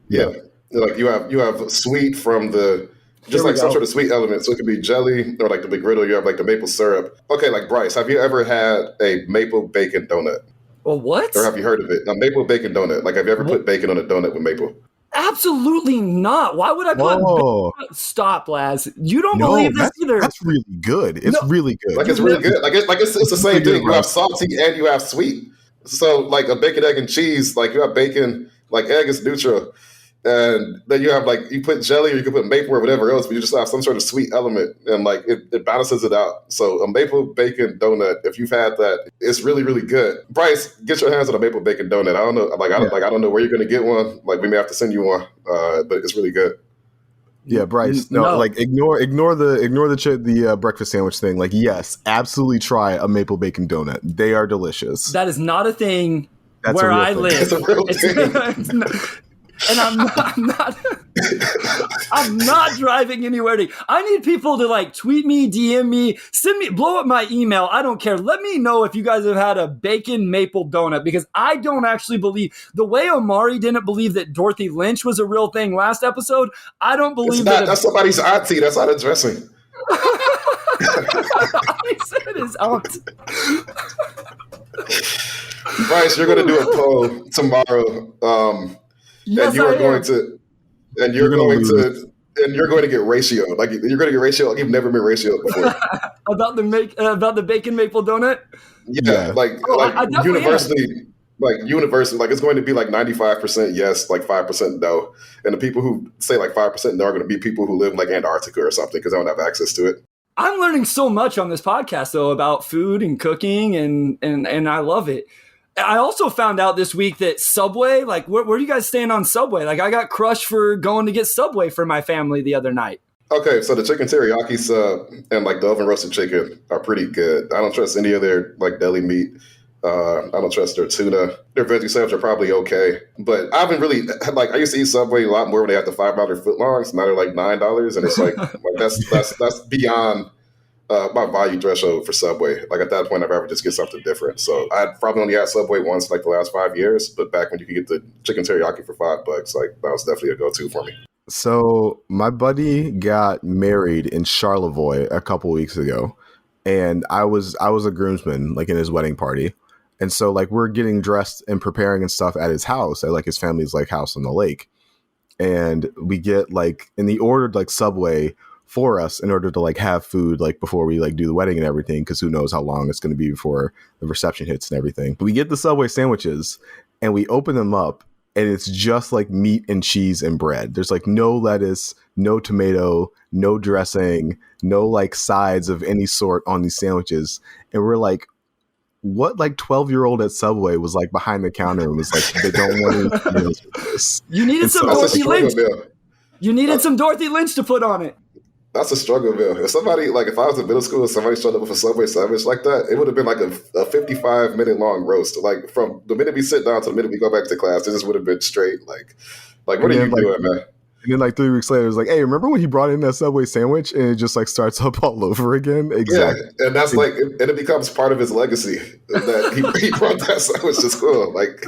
Yeah. Like you have sweet from the some sort of sweet element. So it could be jelly, or like the McGriddle, you have like the maple syrup. Okay, like Bryce, have you ever had a maple bacon donut? Well, what? Or have you heard of it? A maple bacon donut. Like, have you ever put bacon on a donut with maple? Absolutely not. Why would I put? Stop, Laz. You don't believe this either. That's really good. It's really good. Like, it's really good. It's the same thing. You have salty and you have sweet. So like a bacon, egg, and cheese. Like, you have bacon. Like, egg is neutral, And then you have like, you put jelly or you can put maple or whatever else, but you just have some sort of sweet element and like it balances it out. So a maple bacon donut, if you've had that, it's really, really good. Bryce, get your hands on a maple bacon donut. I don't know, I don't know where you're going to get one. Like we may have to send you one, but it's really good. Yeah, Bryce. No, like ignore the breakfast sandwich thing. Like, yes, absolutely try a maple bacon donut. They are delicious. That is not a thing where I live. It's a real thing. And I'm not driving anywhere to. I need people to like tweet me, DM me, send me, blow up my email. I don't care. Let me know if you guys have had a bacon maple donut, because I don't actually believe the way Omari didn't believe that Dorothy Lynch was a real thing last episode. I don't believe that's somebody's auntie. That's not a dressing. He said his aunt. Bryce, you're going to do a poll tomorrow. Yes, and you're going to get ratio. Like you're going to get ratio like you've never been ratio before. about the bacon maple donut. Yeah, like universally, like it's going to be like 95% yes, like 5% no. And the people who say like 5% no are going to be people who live in like Antarctica or something because they don't have access to it. I'm learning so much on this podcast though about food and cooking, and I love it. I also found out this week that Subway, like, where do you guys stand on Subway? Like, I got crushed for going to get Subway for my family the other night. Okay, so the chicken teriyaki sub and like the oven roasted chicken are pretty good. I don't trust any of their like deli meat. I don't trust their tuna. Their veggie subs are probably okay, but I haven't really like. I used to eat Subway a lot more when they had the $5 footlongs. Now they're like $9, and it's like that's beyond my value threshold for Subway. Like at that point, I'd rather just get something different. So I probably only had Subway once, like the last 5 years. But back when you could get the chicken teriyaki for $5, like that was definitely a go-to for me. So my buddy got married in Charlevoix a couple weeks ago, and I was a groomsman, like in his wedding party. And so like we're getting dressed and preparing and stuff at his house, at like his family's like house on the lake. And we get like, and he ordered like Subway for us in order to like have food like before we like do the wedding and everything, because who knows how long it's going to be before the reception hits and everything. We get the Subway sandwiches and we open them up, and it's just like meat and cheese and bread. There's like no lettuce, no tomato, no dressing, no like sides of any sort on these sandwiches. And we're like, what like 12-year-old at Subway was like behind the counter and was like, they don't want to meals with this. You needed some Dorothy Lynch. You needed some Dorothy Lynch to put on it. That's a struggle, Bill. If I was in middle school and somebody showed up with a Subway sandwich like that, it would have been like a 55-minute long roast. Like from the minute we sit down to the minute we go back to class, it just would have been straight. Like what are you doing, man? And then like 3 weeks later, it was like, hey, remember when he brought in that Subway sandwich? And it just like starts up all over again. Exactly. Yeah, and that's like, and it becomes part of his legacy that he brought that sandwich to school. Like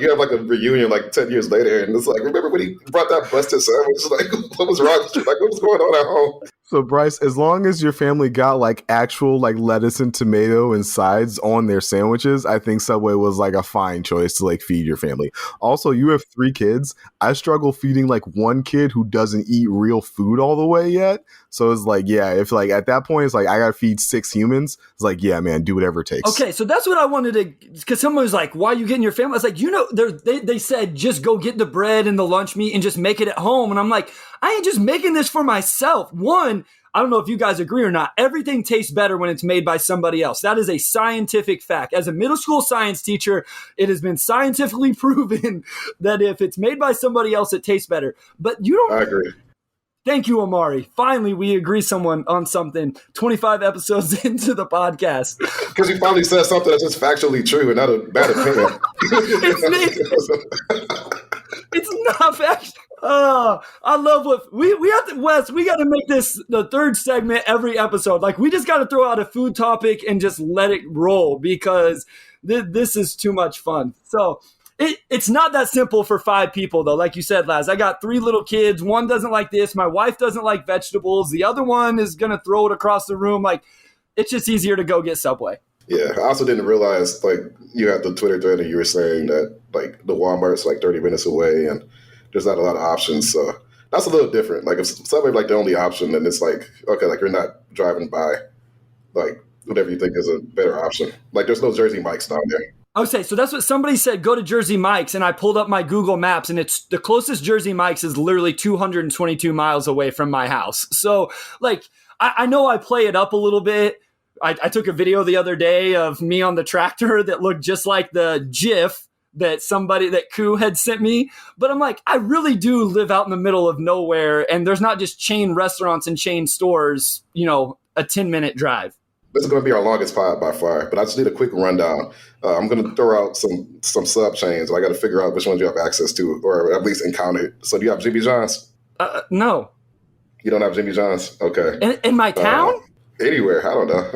you have like a reunion like 10 years later, and it's like, remember when he brought that busted sandwich? Like, what was wrong with you? Like, what was going on at home? So Bryce, as long as your family got like actual like lettuce and tomato and sides on their sandwiches, I think Subway was like a fine choice to like feed your family. Also, you have 3 kids. I struggle feeding like one kid who doesn't eat real food all the way yet. So it's like, yeah, if like at that point it's like I gotta feed 6 humans, it's like, yeah, man, do whatever it takes. Okay, so that's what I wanted to, because someone was like, why are you getting your family? I was like, they said just go get the bread and the lunch meat and just make it at home. And I'm like, I ain't just making this for myself. One, I don't know if you guys agree or not, everything tastes better when it's made by somebody else. That is a scientific fact. As a middle school science teacher, it has been scientifically proven that if it's made by somebody else, it tastes better. But you don't. I agree. Thank you, Omari. Finally, we agree someone on something 25 episodes into the podcast. Because you finally said something that's just factually true and not a bad opinion. It's not factual. I love what we have to, Wes, we got to make this the 3rd segment every episode. Like, we just got to throw out a food topic and just let it roll, because this is too much fun. So it's not that simple for 5 people, though. Like you said, Laz, I got 3 little kids. One doesn't like this. My wife doesn't like vegetables. The other one is going to throw it across the room. Like, it's just easier to go get Subway. Yeah, I also didn't realize, like, you had the Twitter thread and you were saying that, like, the Walmart's like 30 minutes away and there's not a lot of options. So that's a little different. Like, if Subway like the only option, then it's like, okay, like you're not driving by, like, whatever you think is a better option. Like, there's no Jersey Mike's down there. Okay, so that's what somebody said. Go to Jersey Mike's, and I pulled up my Google Maps, and it's the closest Jersey Mike's is literally 222 miles away from my house. So, like, I know I play it up a little bit. I took a video the other day of me on the tractor that looked just like the GIF that Koo had sent me. But I'm like, I really do live out in the middle of nowhere, and there's not just chain restaurants and chain stores, a 10-minute drive. This is going to be our longest pod by far, but I just need a quick rundown. I'm going to throw out some sub chains. I got to figure out which ones you have access to, or at least encountered. So do you have Jimmy John's? No. You don't have Jimmy John's? Okay. In my town? Anywhere. I don't know.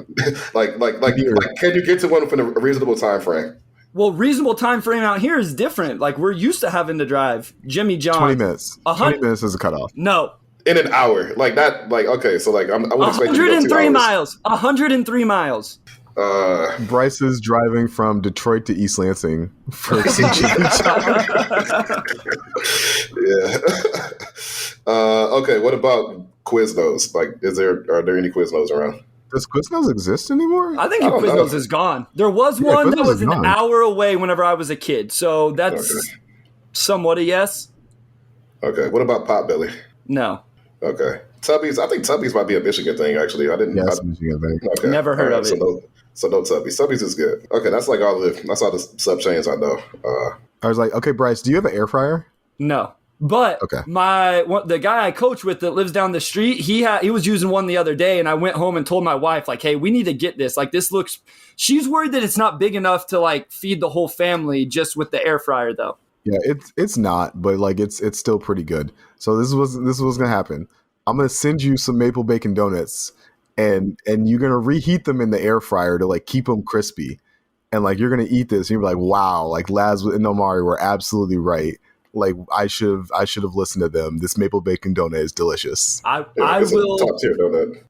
Can you get to one within a reasonable time frame? Well, reasonable time frame out here is different. Like, we're used to having to drive Jimmy John's. 20 minutes. 20 minutes is a cutoff. No. In an hour. Like that, okay, so I would expect you to go 2 hours. 103 miles. Bryce is driving from Detroit to East Lansing for some Jimmy John's. Yeah. Okay, what about Quiznos? Like, are there any Quiznos around? Does Quiznos exist anymore? I think Quiznos is gone. There was one that was an hour away whenever I was a kid, so that's somewhat a yes. Okay, what about Potbelly? No. Okay. Tubby's, I think Tubby's might be a Michigan thing, actually. Yes, Michigan thing. Okay. Never heard of it. So no Tubby's. Tubby's is good. Okay, that's all the sub chains I know. I was like, okay, Bryce, do you have an air fryer? No. But the guy I coach with that lives down the street, he was using one the other day, and I went home and told my wife, like, hey, we need to get this. Like, this looks – she's worried that it's not big enough to, like, feed the whole family just with the air fryer, though. Yeah, it's not, but like it's still pretty good. So this was gonna happen. I'm gonna send you some maple bacon donuts, and you're gonna reheat them in the air fryer to like keep them crispy, and like you're gonna eat this, and you're like, wow, like Laz and Omari were absolutely right. Like I should have listened to them. This maple bacon donut is delicious. I will top tier donut.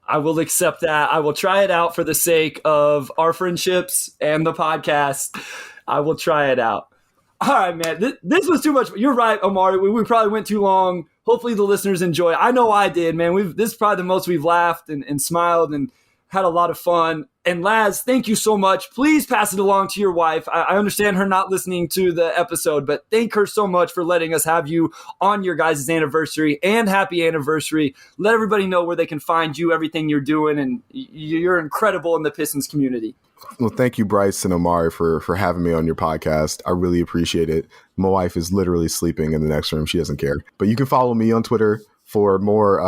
I will accept that. I will try it out for the sake of our friendships and the podcast. I will try it out. All right, man. This was too much. You're right, Omari. We probably went too long. Hopefully the listeners enjoy. I know I did, man. This is probably the most we've laughed and smiled and had a lot of fun. And Laz, thank you so much. Please pass it along to your wife. I understand her not listening to the episode, but thank her so much for letting us have you on your guys' anniversary, and happy anniversary. Let everybody know where they can find you, everything you're doing, and you're incredible in the Pistons community. Well, thank you, Bryce and Omari, for having me on your podcast. I really appreciate it. My wife is literally sleeping in the next room. She doesn't care. But you can follow me on Twitter for more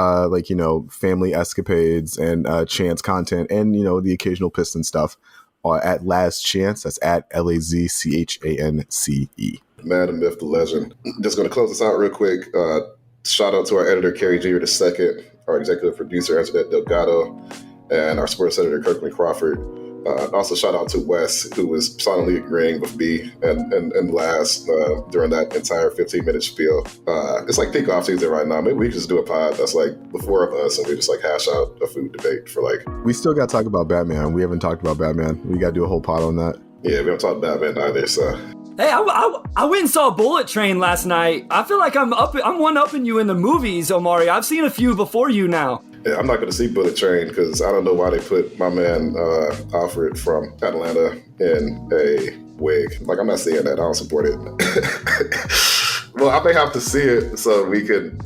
family escapades and Chance content, and the occasional Piston stuff at Laz Chance. That's at LAZCHANCE. Man, the myth, the legend. Just going to close this out real quick. Shout out to our editor Kerry Jr. II, our executive producer Antoinette Delgado, and our sports editor Kirkland Crawford. Also, shout out to Wes, who was silently agreeing with me and Laz during that entire 15-minute spiel. It's like peak off season right now. Maybe we can just do a pod that's like the four of us, and we just like hash out a food debate for like. We still got to talk about Batman. We haven't talked about Batman. We got to do a whole pod on that. Yeah, we haven't talked about Batman either. So. Hey, I went and saw Bullet Train last night. I feel like I'm one-upping you in the movies, Omari. I've seen a few before you now. Yeah, I'm not going to see Bullet Train because I don't know why they put my man Alfred from Atlanta in a wig. Like, I'm not seeing that. I don't support it. Well, I may have to see it so we could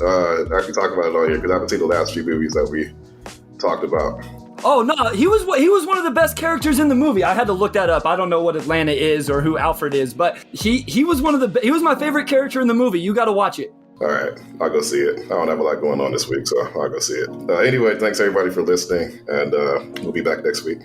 actually talk about it on here because I haven't seen the last few movies that we talked about. Oh no, he was one of the best characters in the movie. I had to look that up. I don't know what Atlanta is or who Alfred is, but he was my favorite character in the movie. You got to watch it. All right, I'll go see it. I don't have a lot going on this week, so I'll go see it. Anyway, thanks everybody for listening, and we'll be back next week.